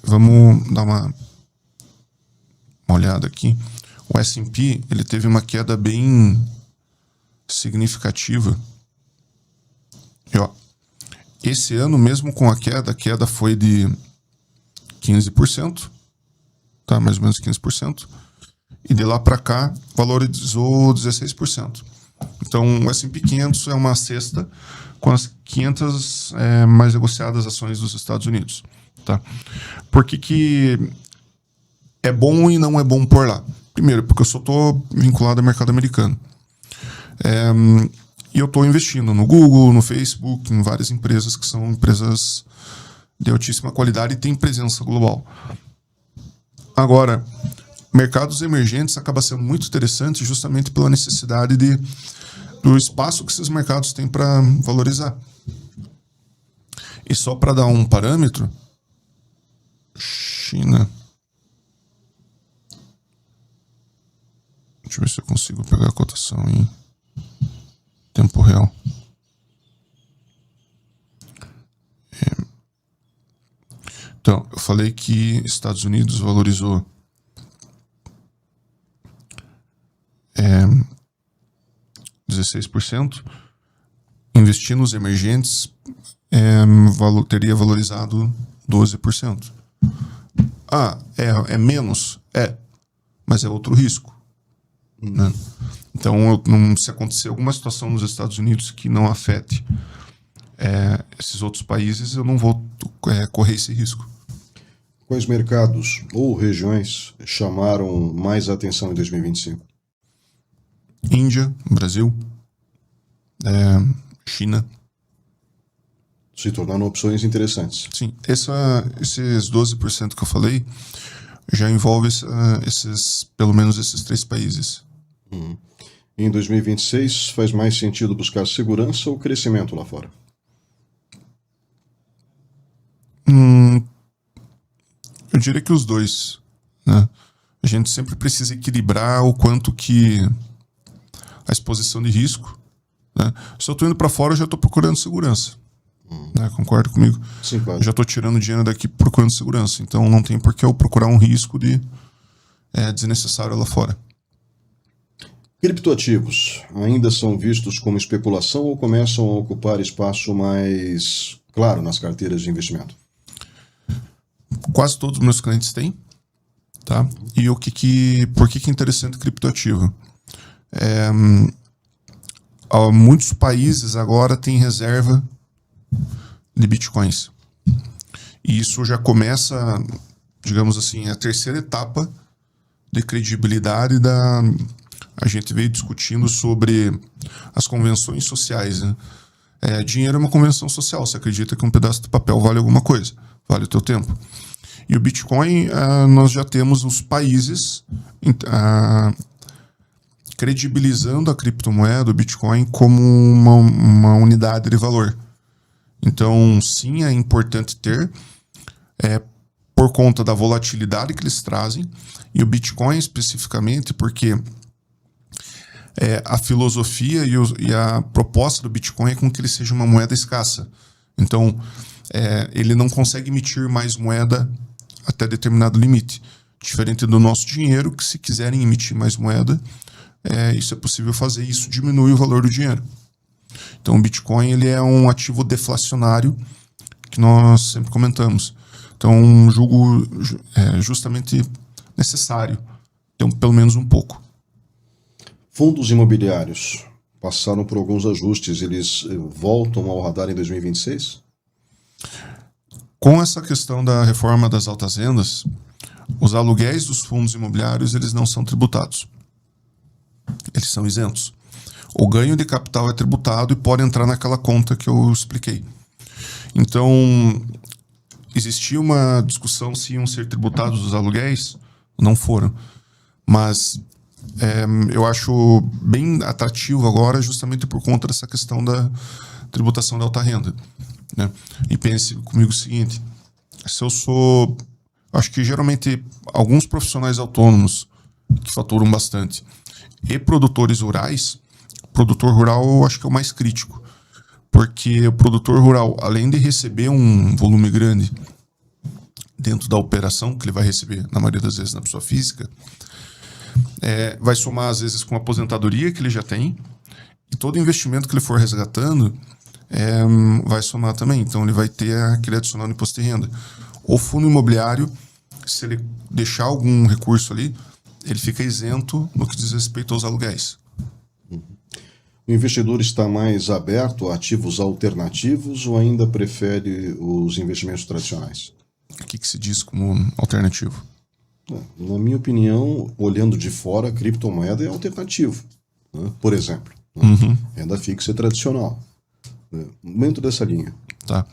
Vamos dar uma olhada aqui. O S&P, ele teve uma queda bem significativa. E, esse ano, mesmo com a queda foi de 15%, tá? Mais ou menos 15%. e de lá para cá valorizou 16%. Então, o S&P 500 é uma cesta com as 500 mais negociadas ações dos Estados Unidos. Tá? Por que é bom e não é bom por lá? Primeiro, porque eu só estou vinculado ao mercado americano. E eu estou investindo no Google, no Facebook, em várias empresas que são empresas de altíssima qualidade e têm presença global. Agora, mercados emergentes acaba sendo muito interessante justamente pela necessidade do espaço que esses mercados têm para valorizar. E só para dar um parâmetro, China. Deixa eu ver se eu consigo pegar a cotação em tempo real. Então, eu falei que Estados Unidos valorizou 16%. Investir nos emergentes teria valorizado 12%. É menos? Mas é outro risco. Né? Então, se acontecer alguma situação nos Estados Unidos que não afete esses outros países, eu não vou correr esse risco. Quais mercados ou regiões chamaram mais a atenção em 2025? Índia, Brasil, China. Se tornaram opções interessantes. Sim, esses 12% que eu falei já envolve pelo menos esses 3 países. Em 2026, faz mais sentido buscar segurança ou crescimento lá fora? Eu diria que os dois. Né? A gente sempre precisa equilibrar o quanto que a exposição de risco. Né? Se eu estou indo para fora, eu já estou procurando segurança. Né? Concorda comigo? Sim, claro. Eu já estou tirando dinheiro daqui procurando segurança. Então não tem por que eu procurar um risco desnecessário lá fora. Criptoativos ainda são vistos como especulação ou começam a ocupar espaço mais claro nas carteiras de investimento? Quase todos os meus clientes têm. Tá? E por que é interessante criptoativo? Muitos países agora têm reserva de bitcoins. E isso já começa, digamos assim, a terceira etapa de credibilidade A gente veio discutindo sobre as convenções sociais. Né? Dinheiro é uma convenção social. Você acredita que um pedaço de papel vale alguma coisa, vale o teu tempo. E o Bitcoin, nós já temos os países credibilizando a criptomoeda, o Bitcoin, como uma unidade de valor. Então, sim, é importante ter, por conta da volatilidade que eles trazem, e o Bitcoin especificamente, porque a filosofia e a proposta do Bitcoin é com que ele seja uma moeda escassa. Então, ele não consegue emitir mais moeda até determinado limite. Diferente do nosso dinheiro, que se quiserem emitir mais moeda, isso é possível fazer, e isso diminui o valor do dinheiro. Então, o Bitcoin ele é um ativo deflacionário que nós sempre comentamos. Então, julgo justamente necessário ter pelo menos um pouco. Fundos imobiliários passaram por alguns ajustes. Eles voltam ao radar em 2026? Com essa questão da reforma das altas rendas, os aluguéis dos fundos imobiliários eles não são tributados. Eles são isentos. O ganho de capital é tributado e pode entrar naquela conta que eu expliquei. Então, existia uma discussão se iam ser tributados os aluguéis. Não foram. Mas eu acho bem atrativo agora justamente por conta dessa questão da tributação da alta renda. Né? E pense comigo o seguinte, acho que geralmente alguns profissionais autônomos que faturam bastante e produtores rurais, produtor rural eu acho que é o mais crítico, porque o produtor rural, além de receber um volume grande dentro da operação, que ele vai receber na maioria das vezes na pessoa física, vai somar às vezes com a aposentadoria que ele já tem, e todo investimento que ele for resgatando vai somar também. Então ele vai ter aquele adicional no imposto de renda. O fundo imobiliário, se ele deixar algum recurso ali, ele fica isento no que diz respeito aos aluguéis. O investidor está mais aberto a ativos alternativos ou ainda prefere os investimentos tradicionais? O que se diz como alternativo? Na minha opinião, olhando de fora, a criptomoeda é alternativo. Né? Por exemplo, né? Renda fixa tradicional. Dentro dessa linha. Tá.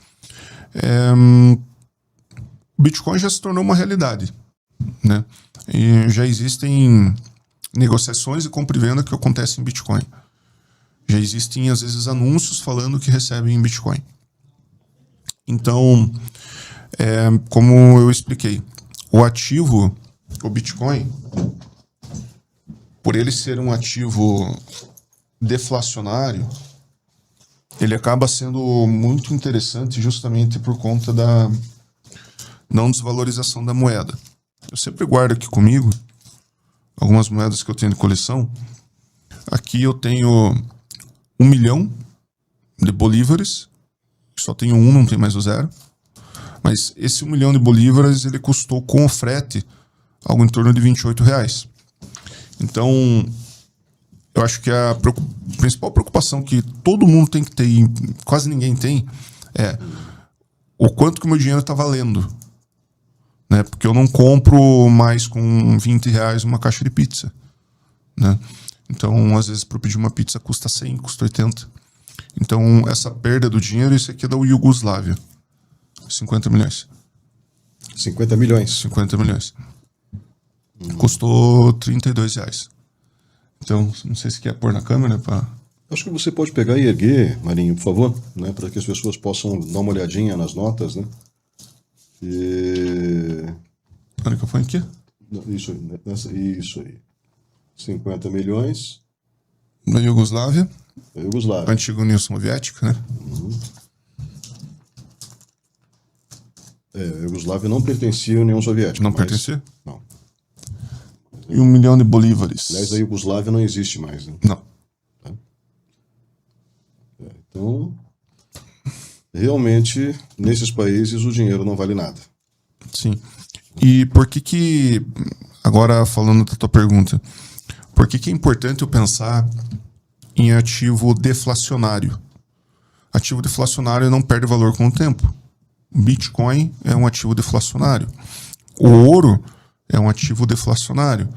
O Bitcoin já se tornou uma realidade, né? E já existem negociações de compra e venda que acontecem em Bitcoin. Já existem, às vezes, anúncios falando que recebem em Bitcoin. Então, como eu expliquei, o Bitcoin, por ele ser um ativo deflacionário, ele acaba sendo muito interessante justamente por conta da não desvalorização da moeda. Eu sempre guardo aqui comigo algumas moedas que eu tenho de coleção. Aqui eu tenho 1 milhão de bolívares, só tenho um, não tem mais o 0. Mas esse 1 milhão de bolívares, ele custou com o frete algo em torno de R$28. Então, eu acho que a principal preocupação que todo mundo tem que ter, e quase ninguém tem, é o quanto que o meu dinheiro está valendo. Né? Porque eu não compro mais com R$20 uma caixa de pizza. Né? Então, às vezes, para pedir uma pizza custa 100, custa 80. Então, essa perda do dinheiro, isso aqui é da Iugoslávia. 50 milhões. 50 milhões? 50 milhões. Custou R$32. Então, não sei se quer pôr na câmera para... Acho que você pode pegar e erguer, Marinho, por favor, né, para que as pessoas possam dar uma olhadinha nas notas, né? Onde que eu ponho aqui? Isso aí. 50 milhões. Na Iugoslávia. Antiga União Soviética, né? A Iugoslávia não pertencia à União Soviética. Não pertencia? Não. E 1 milhão de bolívares. Aliás, a Iugoslávia não existe mais, né? Não. Tá? Então, realmente, nesses países o dinheiro não vale nada. Sim. E por que agora falando da tua pergunta, por que é importante eu pensar em ativo deflacionário? Ativo deflacionário não perde valor com o tempo. Bitcoin é um ativo deflacionário. O ouro é um ativo deflacionário.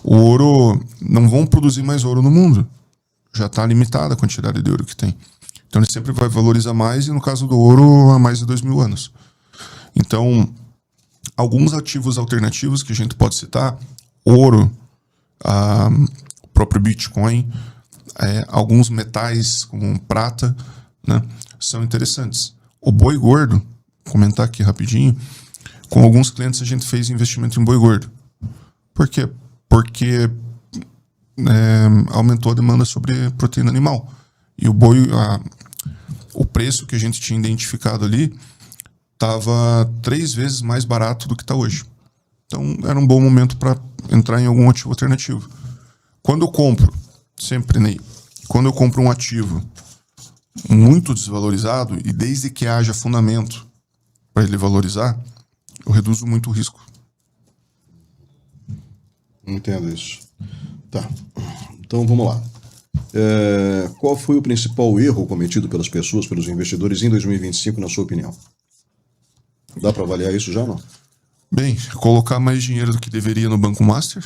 O ouro, não vão produzir mais ouro no mundo. Já está limitada a quantidade de ouro que tem. Então ele sempre vai valorizar mais, e no caso do ouro, há mais de 2.000 anos. Então, alguns ativos alternativos que a gente pode citar, ouro, o próprio Bitcoin, alguns metais como prata, né, são interessantes. O boi gordo, comentar aqui rapidinho, com alguns clientes a gente fez investimento em boi gordo. Por quê? Porque aumentou a demanda sobre proteína animal. E o boi, o preço que a gente tinha identificado ali estava 3 vezes mais barato do que está hoje. Então era um bom momento para entrar em algum ativo alternativo. Quando eu compro, sempre, Ney, quando eu compro um ativo muito desvalorizado, e desde que haja fundamento para ele valorizar, eu reduzo muito o risco. Entendo isso. Tá. Então vamos lá. Qual foi o principal erro cometido pelas pessoas, pelos investidores em 2025, na sua opinião? Dá para avaliar isso já, não? Bem, colocar mais dinheiro do que deveria no Banco Master.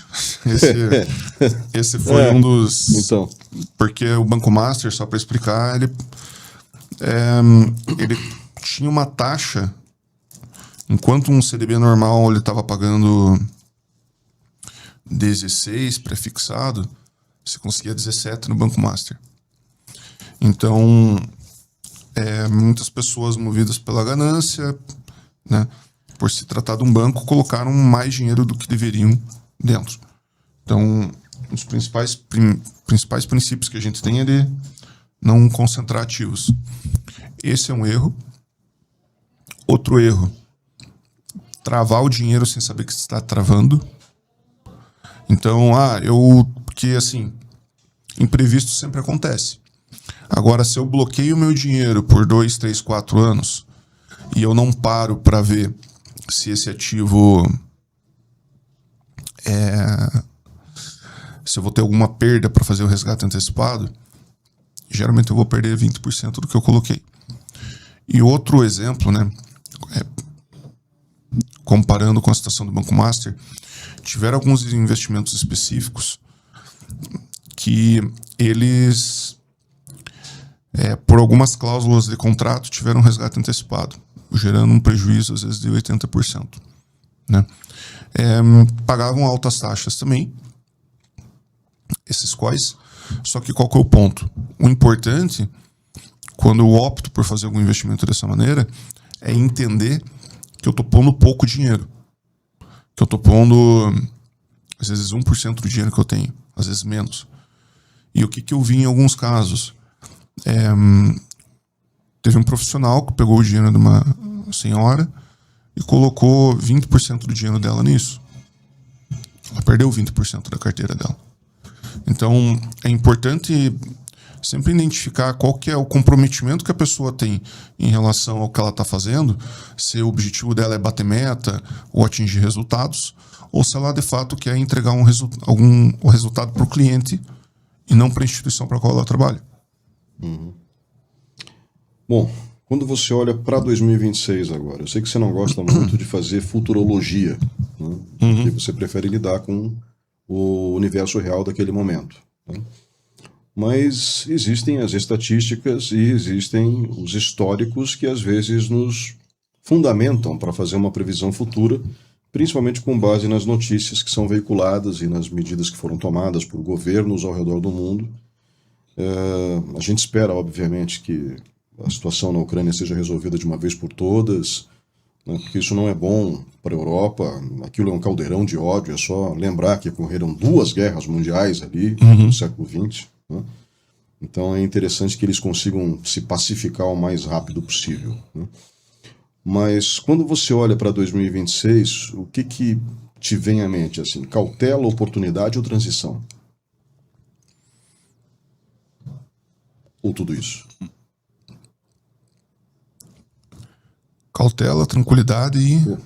Esse foi um dos... Então. Porque o Banco Master, só para explicar, ele tinha uma taxa, enquanto um CDB normal ele estava pagando 16 pré-fixado, você conseguia 17 no Banco Master. Então, muitas pessoas movidas pela ganância, né, por se tratar de um banco, colocaram mais dinheiro do que deveriam dentro. Então, os principais princípios que a gente tem é de não concentrar ativos. Esse é um erro. Outro erro, travar o dinheiro sem saber que você está travando. Então, porque assim, imprevisto sempre acontece. Agora, se eu bloqueio o meu dinheiro por 2, 3, 4 anos e eu não paro para ver se esse ativo se eu vou ter alguma perda para fazer o resgate antecipado, geralmente eu vou perder 20% do que eu coloquei. E outro exemplo, né, comparando com a situação do Banco Master, tiveram alguns investimentos específicos que eles, por algumas cláusulas de contrato, tiveram resgate antecipado, gerando um prejuízo, às vezes, de 80%. Né? Pagavam altas taxas também, esses quais, só que qual que é o ponto? O importante, quando eu opto por fazer algum investimento dessa maneira, é entender que eu estou pondo pouco dinheiro. Que eu estou pondo, às vezes, 1% do dinheiro que eu tenho, às vezes menos. E o que eu vi em alguns casos? Teve um profissional que pegou o dinheiro de uma senhora e colocou 20% do dinheiro dela nisso. Ela perdeu 20% da carteira dela. Então, é importante sempre identificar qual que é o comprometimento que a pessoa tem em relação ao que ela está fazendo, se o objetivo dela é bater meta ou atingir resultados, ou se ela de fato quer entregar o resultado para o cliente e não para a instituição para a qual ela trabalha. Bom, quando você olha para 2026 agora, eu sei que você não gosta muito de fazer futurologia, né? Porque você prefere lidar com o universo real daquele momento. Né? Mas existem as estatísticas e existem os históricos que às vezes nos fundamentam para fazer uma previsão futura, principalmente com base nas notícias que são veiculadas e nas medidas que foram tomadas por governos ao redor do mundo. A gente espera, obviamente, que a situação na Ucrânia seja resolvida de uma vez por todas, né, porque isso não é bom para a Europa. Aquilo é um caldeirão de ódio. É só lembrar que ocorreram 2 guerras mundiais ali no século XX. Né? Então é interessante que eles consigam se pacificar o mais rápido possível. Né? Mas quando você olha para 2026, o que te vem à mente? Assim, cautela, oportunidade ou transição? Ou tudo isso? Cautela, tranquilidade e...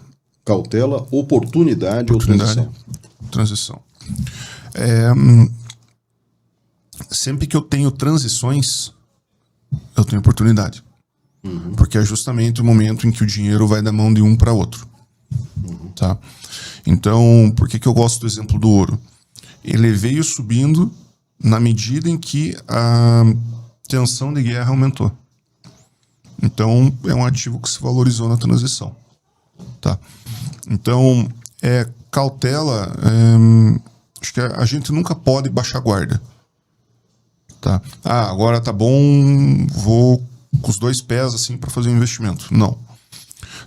Cautela, oportunidade ou transição? Transição. Sempre que eu tenho transições, eu tenho oportunidade. Porque é justamente o momento em que o dinheiro vai da mão de um para outro. Tá? Então, por que eu gosto do exemplo do ouro? Ele veio subindo na medida em que a tensão de guerra aumentou. Então, é um ativo que se valorizou na transição. Tá? Então, cautela, acho que a gente nunca pode baixar a guarda. Tá? Agora tá bom, vou com os 2 pés assim para fazer um investimento. Não.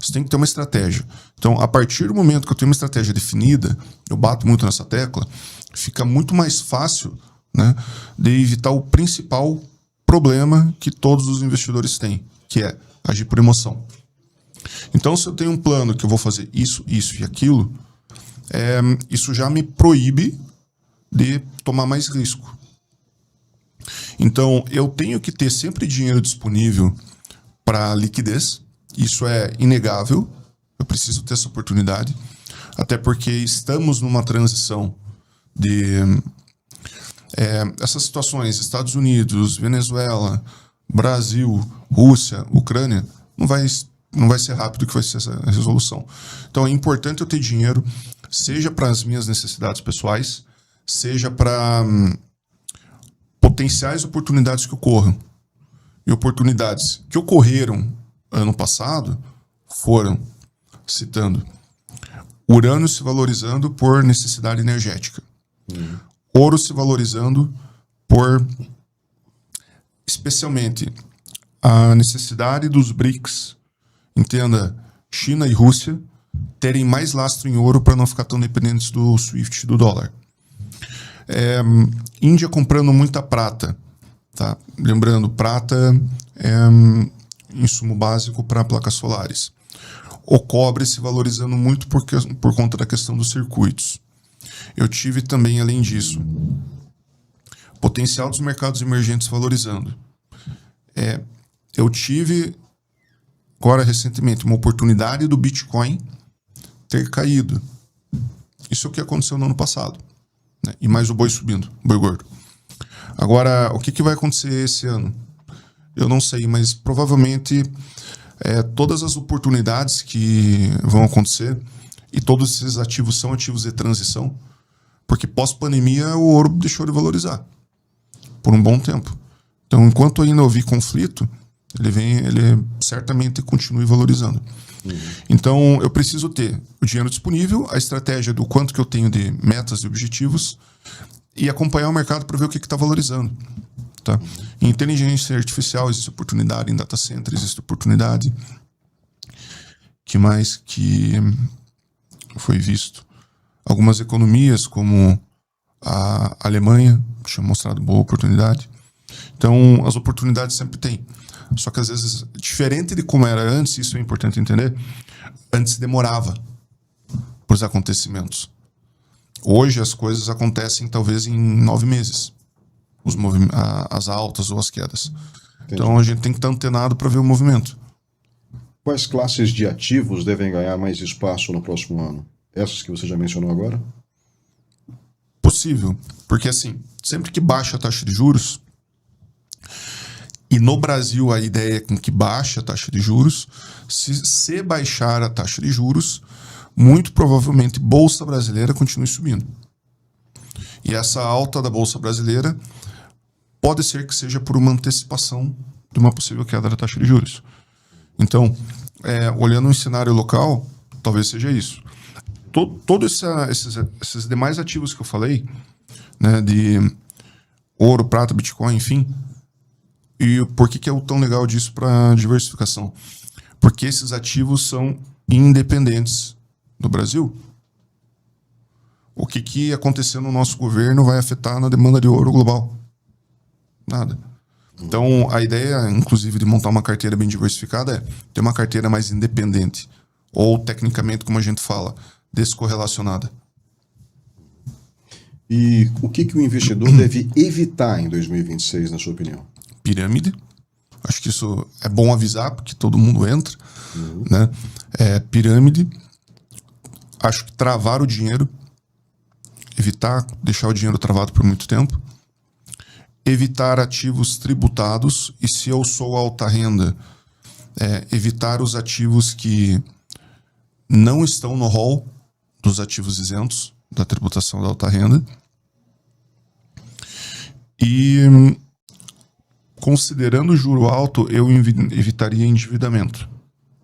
Você tem que ter uma estratégia. Então, a partir do momento que eu tenho uma estratégia definida, eu bato muito nessa tecla, fica muito mais fácil, né, de evitar o principal problema que todos os investidores têm, que é agir por emoção. Então, se eu tenho um plano que eu vou fazer isso, isso e aquilo, isso já me proíbe de tomar mais risco. Então, eu tenho que ter sempre dinheiro disponível para liquidez. Isso é inegável. Eu preciso ter essa oportunidade. Até porque estamos numa transição de... essas situações, Estados Unidos, Venezuela, Brasil, Rússia, Ucrânia, não vai ser rápido que vai ser essa resolução. Então é importante eu ter dinheiro, seja para as minhas necessidades pessoais, seja para potenciais oportunidades que ocorram. E oportunidades que ocorreram ano passado foram, citando, urânio se valorizando por necessidade energética, ouro se valorizando por, especialmente, a necessidade dos BRICS, entenda, China e Rússia, terem mais lastro em ouro para não ficar tão dependentes do SWIFT do dólar. Índia comprando muita prata. Tá? Lembrando, prata é insumo básico para placas solares. O cobre se valorizando muito por conta da questão dos circuitos. Eu tive também, além disso, potencial dos mercados emergentes valorizando. Eu tive, agora recentemente, uma oportunidade do Bitcoin ter caído. Isso é o que aconteceu no ano passado. né? E mais o boi subindo, boi gordo. Agora, o que vai acontecer esse ano? Eu não sei, mas provavelmente todas as oportunidades que vão acontecer, e todos esses ativos são ativos de transição, porque pós-pandemia o ouro deixou de valorizar por um bom tempo. Então, enquanto ainda houver conflito, ele certamente continue valorizando. Então, eu preciso ter o dinheiro disponível, a estratégia do quanto que eu tenho de metas e objetivos e acompanhar o mercado para ver o que está valorizando. Tá? Em inteligência artificial existe oportunidade, em data center existe oportunidade. Que mais que foi visto? Algumas economias, como a Alemanha, tinha mostrado boa oportunidade. Então, as oportunidades sempre tem. Só que às vezes, diferente de como era antes, isso é importante entender, antes demorava para os acontecimentos. Hoje as coisas acontecem talvez em 9 meses. As altas ou as quedas. Entendi. Então a gente tem que estar antenado para ver o movimento. Quais classes de ativos devem ganhar mais espaço no próximo ano? Essas que você já mencionou agora? Possível. Porque assim, sempre que baixa a taxa de juros, e no Brasil a ideia é com que baixe a taxa de juros, se baixar a taxa de juros, muito provavelmente Bolsa Brasileira continue subindo. E essa alta da Bolsa Brasileira pode ser que seja por uma antecipação de uma possível queda da taxa de juros. Então, olhando um cenário local, talvez seja isso. Todos esses demais ativos que eu falei, né, de ouro, prata, Bitcoin, enfim. E por que é tão legal disso para diversificação? Porque esses ativos são independentes do Brasil. O que acontecer no nosso governo vai afetar na demanda de ouro global? Nada. Então, a ideia, inclusive, de montar uma carteira bem diversificada é ter uma carteira mais independente. Ou, tecnicamente, como a gente fala, descorrelacionada. E o que o investidor deve evitar em 2026, na sua opinião? Pirâmide. Acho que isso é bom avisar, porque todo mundo entra. Né? Pirâmide. Acho que travar o dinheiro. Evitar deixar o dinheiro travado por muito tempo. Evitar ativos tributados. E se eu sou alta renda, evitar os ativos que não estão no rol dos ativos isentos da tributação da alta renda. E, considerando o juro alto, eu evitaria endividamento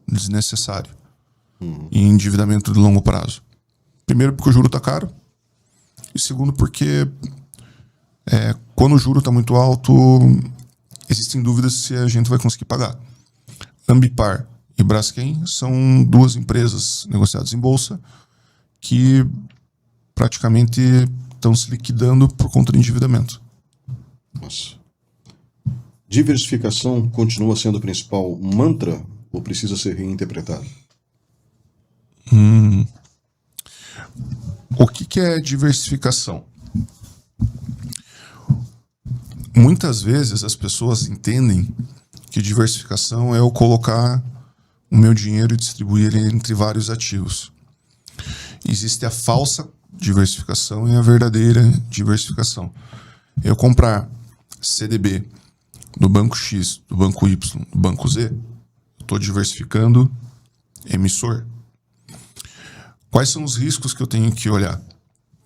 desnecessário. E endividamento de longo prazo. Primeiro, porque o juro está caro. E segundo, porque quando o juro está muito alto, existem dúvidas se a gente vai conseguir pagar. Ambipar e Braskem são duas empresas negociadas em bolsa que praticamente estão se liquidando por conta do endividamento. Nossa. Diversificação continua sendo o principal mantra ou precisa ser reinterpretado? O que é diversificação? Muitas vezes as pessoas entendem que diversificação é eu colocar o meu dinheiro e distribuir ele entre vários ativos. Existe a falsa diversificação e a verdadeira diversificação. Eu comprar CDB do banco X, do banco Y, do banco Z, estou diversificando emissor. Quais são os riscos que eu tenho que olhar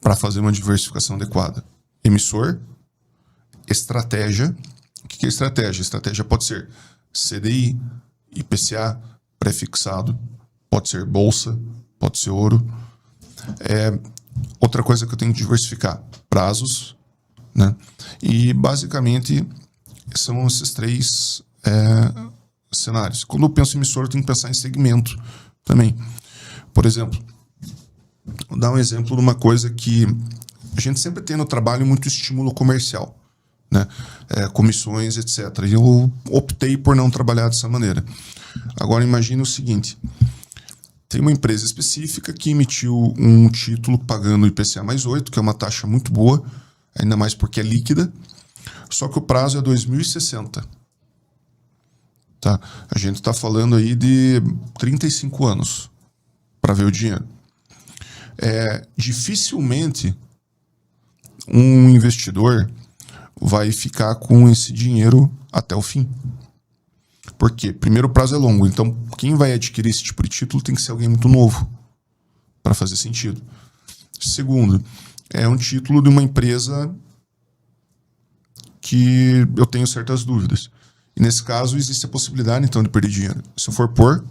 para fazer uma diversificação adequada? Emissor, estratégia. O que é estratégia? Estratégia pode ser CDI, IPCA, pré-fixado, pode ser bolsa, pode ser ouro. Outra coisa que eu tenho que diversificar, prazos, né? E basicamente são esses três cenários. Quando eu penso em emissor, eu tenho que pensar em segmento também. Por exemplo, vou dar um exemplo de uma coisa que a gente sempre tem no trabalho muito estímulo comercial, né? Comissões, etc. E eu optei por não trabalhar dessa maneira. Agora imagine o seguinte: tem uma empresa específica que emitiu um título pagando IPCA mais 8, que é uma taxa muito boa, ainda mais porque é líquida, só que o prazo é 2060. Tá? A gente está falando aí de 35 anos para ver o dinheiro. Dificilmente um investidor vai ficar com esse dinheiro até o fim. Por quê? Primeiro, o prazo é longo. Então, quem vai adquirir esse tipo de título tem que ser alguém muito novo para fazer sentido. Segundo, é um título de uma empresa que eu tenho certas dúvidas. E nesse caso, existe a possibilidade, então, de perder dinheiro. Se eu for pôr,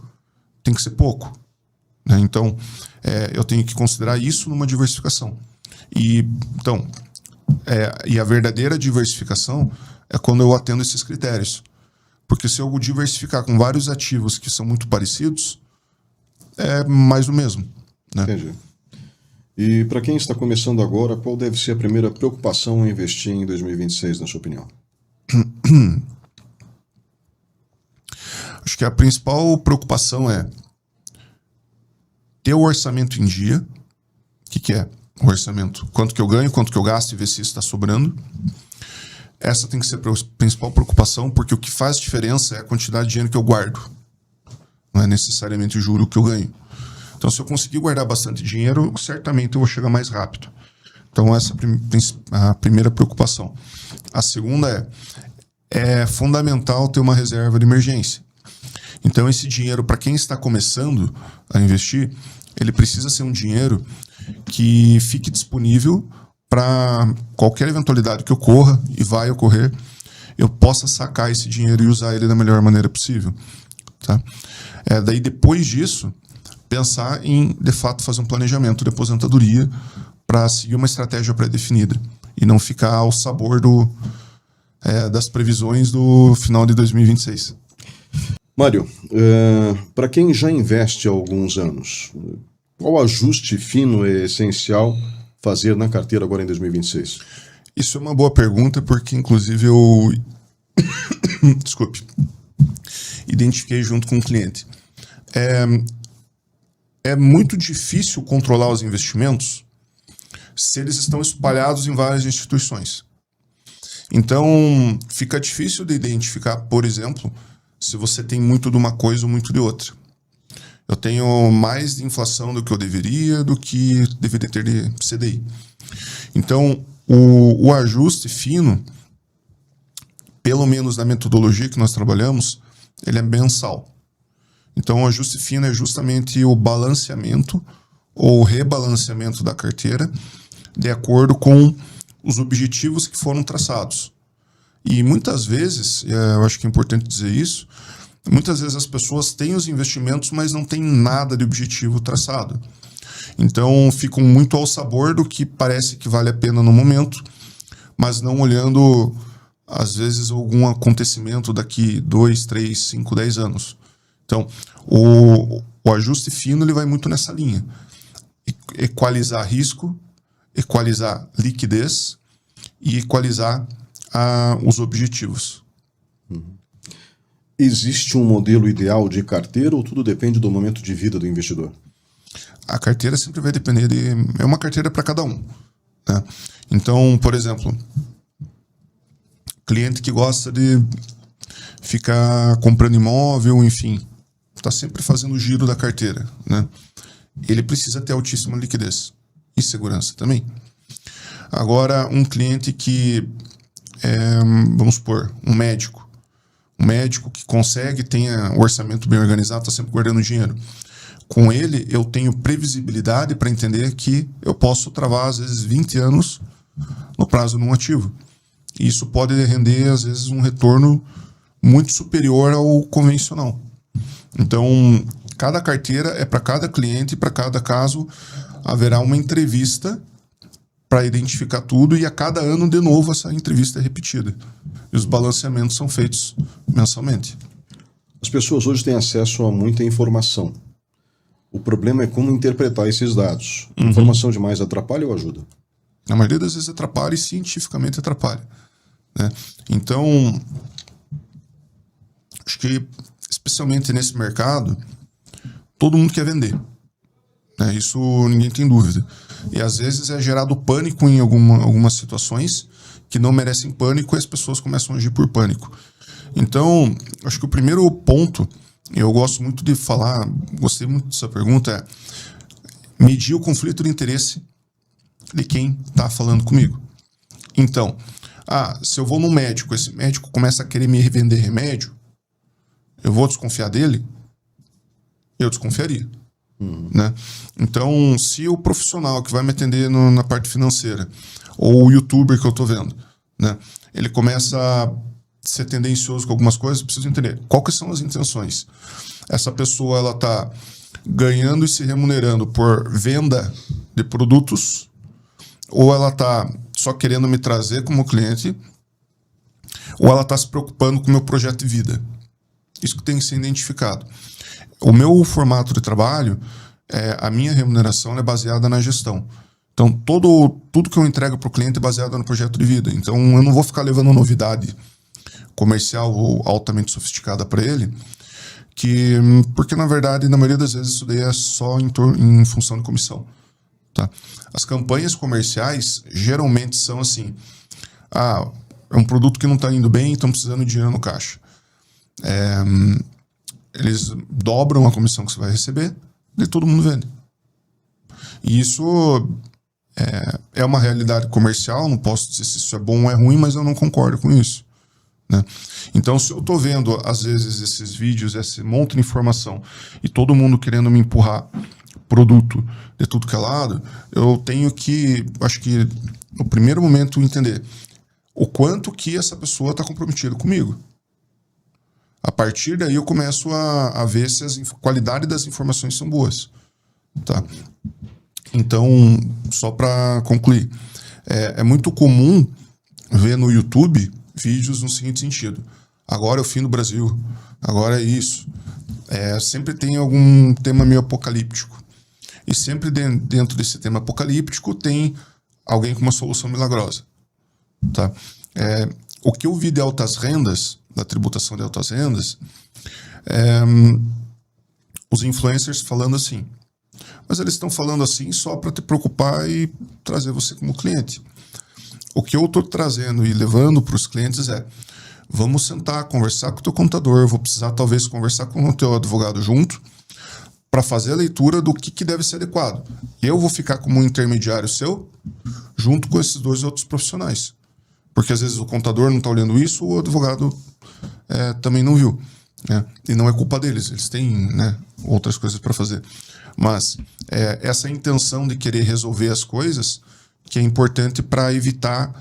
tem que ser pouco. Né? Então, eu tenho que considerar isso numa diversificação. Então, a verdadeira diversificação é quando eu atendo esses critérios. Porque se eu diversificar com vários ativos que são muito parecidos, é mais do mesmo. Né? Entendi. E para quem está começando agora, qual deve ser a primeira preocupação em investir em 2026, na sua opinião? Acho que a principal preocupação é ter o orçamento em dia. O que é o orçamento? Quanto que eu ganho, quanto que eu gasto e ver se está sobrando. Essa tem que ser a principal preocupação, porque o que faz diferença é a quantidade de dinheiro que eu guardo. Não é necessariamente o juro que eu ganho. Então, se eu conseguir guardar bastante dinheiro, certamente eu vou chegar mais rápido. Então, essa é a primeira preocupação. A segunda é fundamental ter uma reserva de emergência. Então, esse dinheiro, para quem está começando a investir, ele precisa ser um dinheiro que fique disponível para qualquer eventualidade que ocorra, e vai ocorrer, eu possa sacar esse dinheiro e usar ele da melhor maneira possível. Tá? Daí, depois disso, pensar em, de fato, fazer um planejamento de aposentadoria para seguir uma estratégia pré-definida e não ficar ao sabor das previsões do final de 2026. Mário, para quem já investe há alguns anos, qual ajuste fino é essencial fazer na carteira agora em 2026? Isso é uma boa pergunta, porque inclusive eu identifiquei junto com o cliente. É muito difícil controlar os investimentos se eles estão espalhados em várias instituições. Então, fica difícil de identificar, por exemplo, se você tem muito de uma coisa ou muito de outra. Eu tenho mais de inflação do que eu deveria, do que deveria ter de CDI. Então, o ajuste fino, pelo menos na metodologia que nós trabalhamos, ele é mensal. Então, o ajuste fino é justamente o balanceamento ou rebalanceamento da carteira de acordo com os objetivos que foram traçados. E muitas vezes, eu acho que é importante dizer isso, muitas vezes as pessoas têm os investimentos, mas não têm nada de objetivo traçado. Então, ficam muito ao sabor do que parece que vale a pena no momento, mas não olhando, às vezes, algum acontecimento daqui 2, 3, 5, 10 anos. Então, o ajuste fino ele vai muito nessa linha. Equalizar risco, equalizar liquidez e equalizar os objetivos. Existe um modelo ideal de carteira ou tudo depende do momento de vida do investidor? A carteira sempre vai depender é uma carteira para cada um. Né? Então, por exemplo, cliente que gosta de ficar comprando imóvel, enfim, está sempre fazendo o giro da carteira, né? Ele precisa ter altíssima liquidez e segurança também. Agora, um cliente que vamos supor, um médico que consegue, tenha um orçamento bem organizado, está sempre guardando dinheiro. Com ele, eu tenho previsibilidade para entender que eu posso travar, às vezes, 20 anos no prazo de um ativo. E isso pode render, às vezes, um retorno muito superior ao convencional. Então, cada carteira é para cada cliente, para cada caso, haverá uma entrevista para identificar tudo e a cada ano, de novo, essa entrevista é repetida. E os balanceamentos são feitos mensalmente. As pessoas hoje têm acesso a muita informação. O problema é como interpretar esses dados. Informação demais atrapalha ou ajuda? Na maioria das vezes atrapalha e cientificamente atrapalha. Né? Então, acho que, especialmente nesse mercado, todo mundo quer vender. Né? Isso ninguém tem dúvida. E às vezes é gerado pânico em algumas situações que não merecem pânico e as pessoas começam a agir por pânico. Então, acho que o primeiro ponto, eu gosto muito de falar, gostei muito dessa pergunta, é medir o conflito de interesse de quem está falando comigo. Então, se eu vou no médico, esse médico começa a querer me vender remédio, eu vou desconfiar dele? Eu desconfiaria. Né? Então, se o profissional que vai me atender na parte financeira, ou o youtuber que eu tô vendo, né, ele começa a ser tendencioso com algumas coisas, eu preciso entender qual que são as intenções. Essa pessoa, ela tá ganhando e se remunerando por venda de produtos, ou ela tá só querendo me trazer como cliente, ou ela tá se preocupando com o meu projeto de vida. Isso que tem que ser identificado. O meu formato de trabalho, a minha remuneração é baseada na gestão. Então, tudo que eu entrego para o cliente é baseado no projeto de vida. Então, eu não vou ficar levando novidade comercial ou altamente sofisticada para ele, porque, na verdade, na maioria das vezes, isso daí é só em função de comissão. Tá? As campanhas comerciais, geralmente, são assim. É um produto que não está indo bem, estão precisando de dinheiro no caixa. Eles dobram a comissão que você vai receber e todo mundo vende. E isso é uma realidade comercial, não posso dizer se isso é bom ou é ruim, mas eu não concordo com isso. Né? Então, se eu estou vendo, às vezes, esses vídeos, esse monte de informação, e todo mundo querendo me empurrar produto de tudo que é lado, eu tenho que, acho que, no primeiro momento, entender o quanto que essa pessoa está comprometida comigo. A partir daí eu começo a ver se a qualidade das informações são boas. Tá? Então, só para concluir, é muito comum ver no YouTube vídeos no seguinte sentido: agora é o fim do Brasil, agora é isso. Sempre tem algum tema meio apocalíptico. E sempre dentro desse tema apocalíptico tem alguém com uma solução milagrosa. Tá? O que eu vi de altas rendas, da tributação de altas rendas, os influencers falando assim. Mas eles estão falando assim só para te preocupar e trazer você como cliente. O que eu estou trazendo e levando para os clientes vamos sentar, conversar com o teu contador, vou precisar talvez conversar com o teu advogado junto para fazer a leitura do que deve ser adequado. Eu vou ficar como um intermediário seu junto com esses dois outros profissionais. Porque às vezes o contador não está olhando isso, o advogado também não viu. Né? E não é culpa deles, eles têm, né, outras coisas para fazer. Mas essa intenção de querer resolver as coisas que é importante para evitar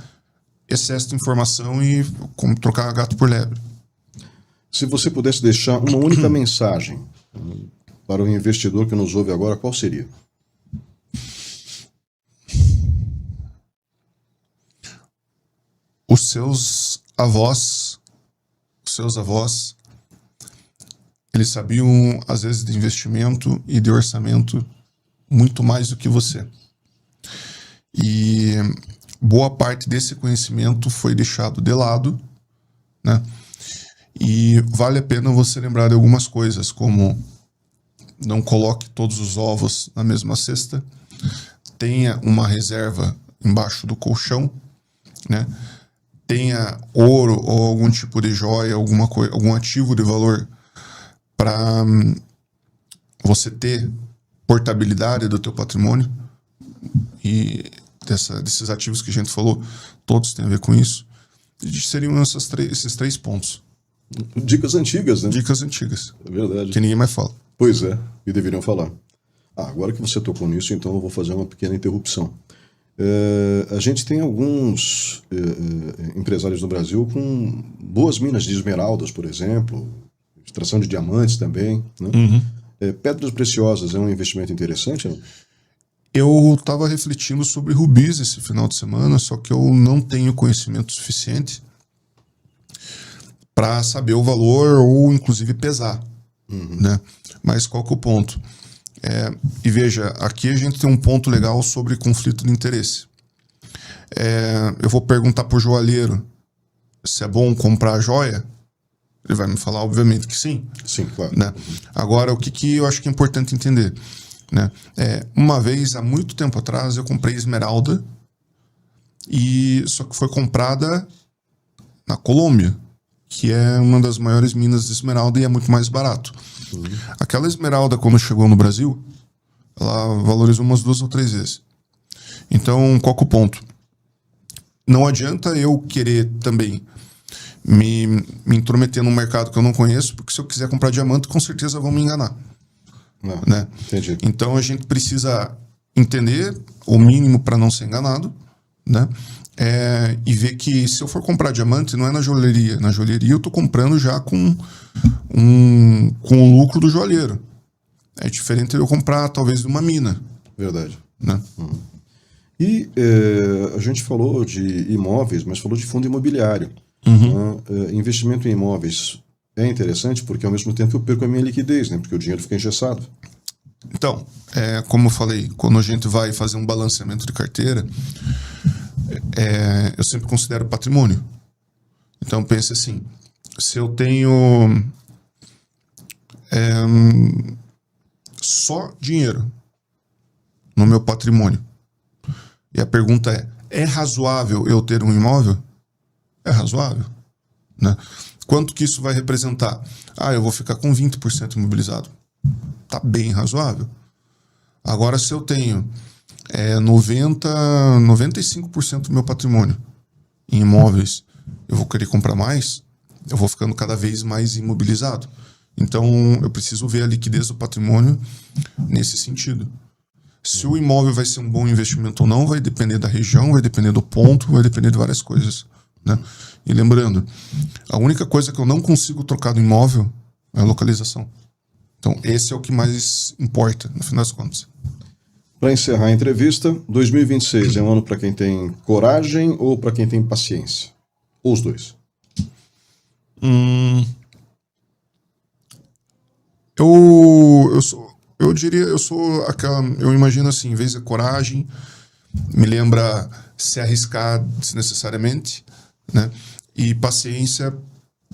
excesso de informação e como trocar gato por lebre. Se você pudesse deixar uma única mensagem para o investidor que nos ouve agora, qual seria? Os seus avós, eles sabiam, às vezes, de investimento e de orçamento muito mais do que você. E boa parte desse conhecimento foi deixado de lado, né? E vale a pena você lembrar de algumas coisas, como não coloque todos os ovos na mesma cesta, tenha uma reserva embaixo do colchão, né? Tenha ouro ou algum tipo de joia, algum ativo de valor para você ter portabilidade do teu patrimônio. E desses ativos que a gente falou, todos têm a ver com isso. E seriam esses três pontos. Dicas antigas, né? Dicas antigas. É verdade. Que ninguém mais fala. Pois é, e deveriam falar. Agora que você tocou nisso, então eu vou fazer uma pequena interrupção. A gente tem alguns empresários no Brasil com boas minas de esmeraldas, por exemplo, extração de diamantes também, né? Uhum. Pedras preciosas é um investimento interessante, não? Eu estava refletindo sobre rubis esse final de semana, só que eu não tenho conhecimento suficiente para saber o valor ou inclusive pesar. Né? Mas qual que é o ponto? E veja, aqui a gente tem um ponto legal sobre conflito de interesse. Eu vou perguntar para o joalheiro se é bom comprar joia. Ele vai me falar, obviamente, que sim. Sim, claro. Né? Agora, o que eu acho que é importante entender? Né? Uma vez, há muito tempo atrás, eu comprei esmeralda, só que foi comprada na Colômbia, que é uma das maiores minas de esmeralda e é muito mais barato. Aquela esmeralda, quando chegou no Brasil, ela valorizou umas 2 ou 3 vezes. Então, qual que é o ponto? não adianta eu querer também me intrometer num mercado que eu não conheço, porque se eu quiser comprar diamante, com certeza vão me enganar. Não, Né? entendi. Então a gente precisa entender o mínimo para não ser enganado, né? E ver que se eu for comprar diamante, não é na joalheria. Na joalheria eu estou comprando já com o lucro do joalheiro. É diferente de eu comprar, talvez, de uma mina. Verdade. Né? E a gente falou de imóveis, mas falou de fundo imobiliário. Né? Investimento em imóveis é interessante porque, ao mesmo tempo, eu perco a minha liquidez, né? Porque o dinheiro fica engessado. Então, como eu falei, quando a gente vai fazer um balanceamento de carteira, eu sempre considero patrimônio. Então, pense assim, se eu tenho só dinheiro no meu patrimônio, e a pergunta é razoável eu ter um imóvel? É razoável. Né? Quanto que isso vai representar? Eu vou ficar com 20% imobilizado. Tá bem razoável. Agora, se eu tenho 95% do meu patrimônio em imóveis, eu vou querer comprar mais, eu vou ficando cada vez mais imobilizado. Então, eu preciso ver a liquidez do patrimônio nesse sentido. Se o imóvel vai ser um bom investimento ou não, vai depender da região, vai depender do ponto, vai depender de várias coisas. Né? E lembrando, a única coisa que eu não consigo trocar do imóvel é a localização. Então, esse é o que mais importa, no final das contas. Para encerrar a entrevista, 2026 é um ano para quem tem coragem ou para quem tem paciência? Ou os dois? Eu imagino assim, em vez de coragem, me lembra se arriscar desnecessariamente, né? E paciência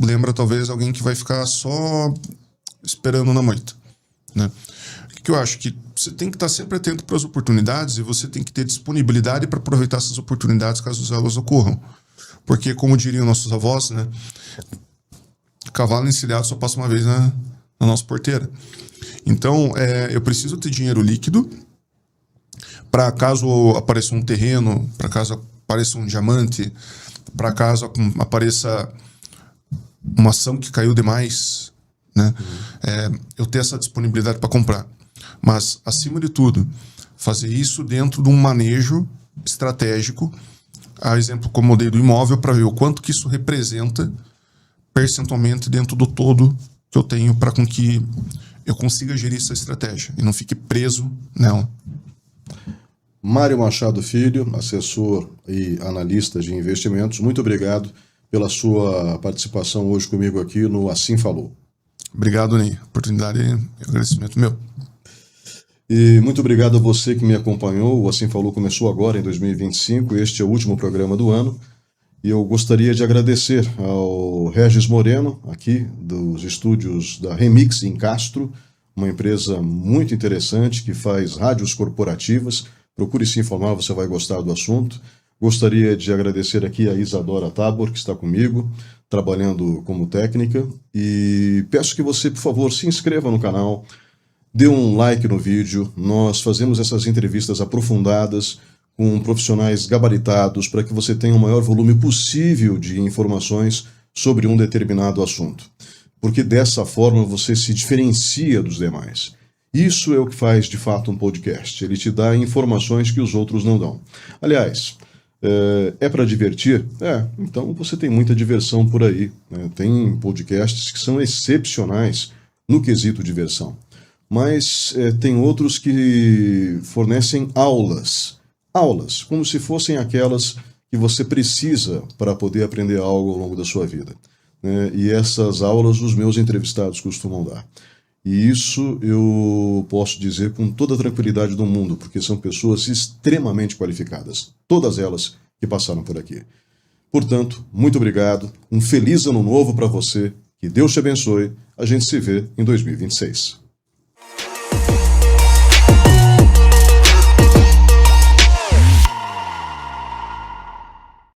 lembra talvez alguém que vai ficar só esperando na moita, né? O que eu acho? Que você tem que estar sempre atento para as oportunidades e você tem que ter disponibilidade para aproveitar essas oportunidades caso elas ocorram. Porque, como diriam nossos avós, né? Cavalo encilhado só passa uma vez na nossa porteira. Então, eu preciso ter dinheiro líquido para caso apareça um terreno, para caso apareça um diamante, para caso apareça uma ação que caiu demais, né? Eu ter essa disponibilidade para comprar. Mas, acima de tudo, fazer isso dentro de um manejo estratégico, a exemplo como eu dei do imóvel, para ver o quanto que isso representa percentualmente dentro do todo que eu tenho para com que eu consiga gerir essa estratégia e não fique preso nela. Mário Machado Filho, assessor e analista de investimentos, muito obrigado pela sua participação hoje comigo aqui no Assim Falou. Obrigado, Ney. Oportunidade e agradecimento meu. E muito obrigado a você que me acompanhou. O Assim Falou começou agora em 2025, este é o último programa do ano. E eu gostaria de agradecer ao Regis Moreno, aqui dos estúdios da Remix em Castro, uma empresa muito interessante que faz rádios corporativas. Procure se informar, você vai gostar do assunto. Gostaria de agradecer aqui a Isadora Tabor, que está comigo, trabalhando como técnica. E peço que você, por favor, se inscreva no canal, dê um like no vídeo. Nós fazemos essas entrevistas aprofundadas com profissionais gabaritados para que você tenha o maior volume possível de informações sobre um determinado assunto. Porque dessa forma você se diferencia dos demais. Isso é o que faz de fato um podcast. Ele te dá informações que os outros não dão. Aliás, é para divertir? Então você tem muita diversão por aí. Né? Tem podcasts que são excepcionais no quesito diversão. Mas tem outros que fornecem aulas, como se fossem aquelas que você precisa para poder aprender algo ao longo da sua vida. Né? E essas aulas os meus entrevistados costumam dar. E isso eu posso dizer com toda a tranquilidade do mundo, porque são pessoas extremamente qualificadas, todas elas que passaram por aqui. Portanto, muito obrigado, um feliz ano novo para você, que Deus te abençoe, a gente se vê em 2026.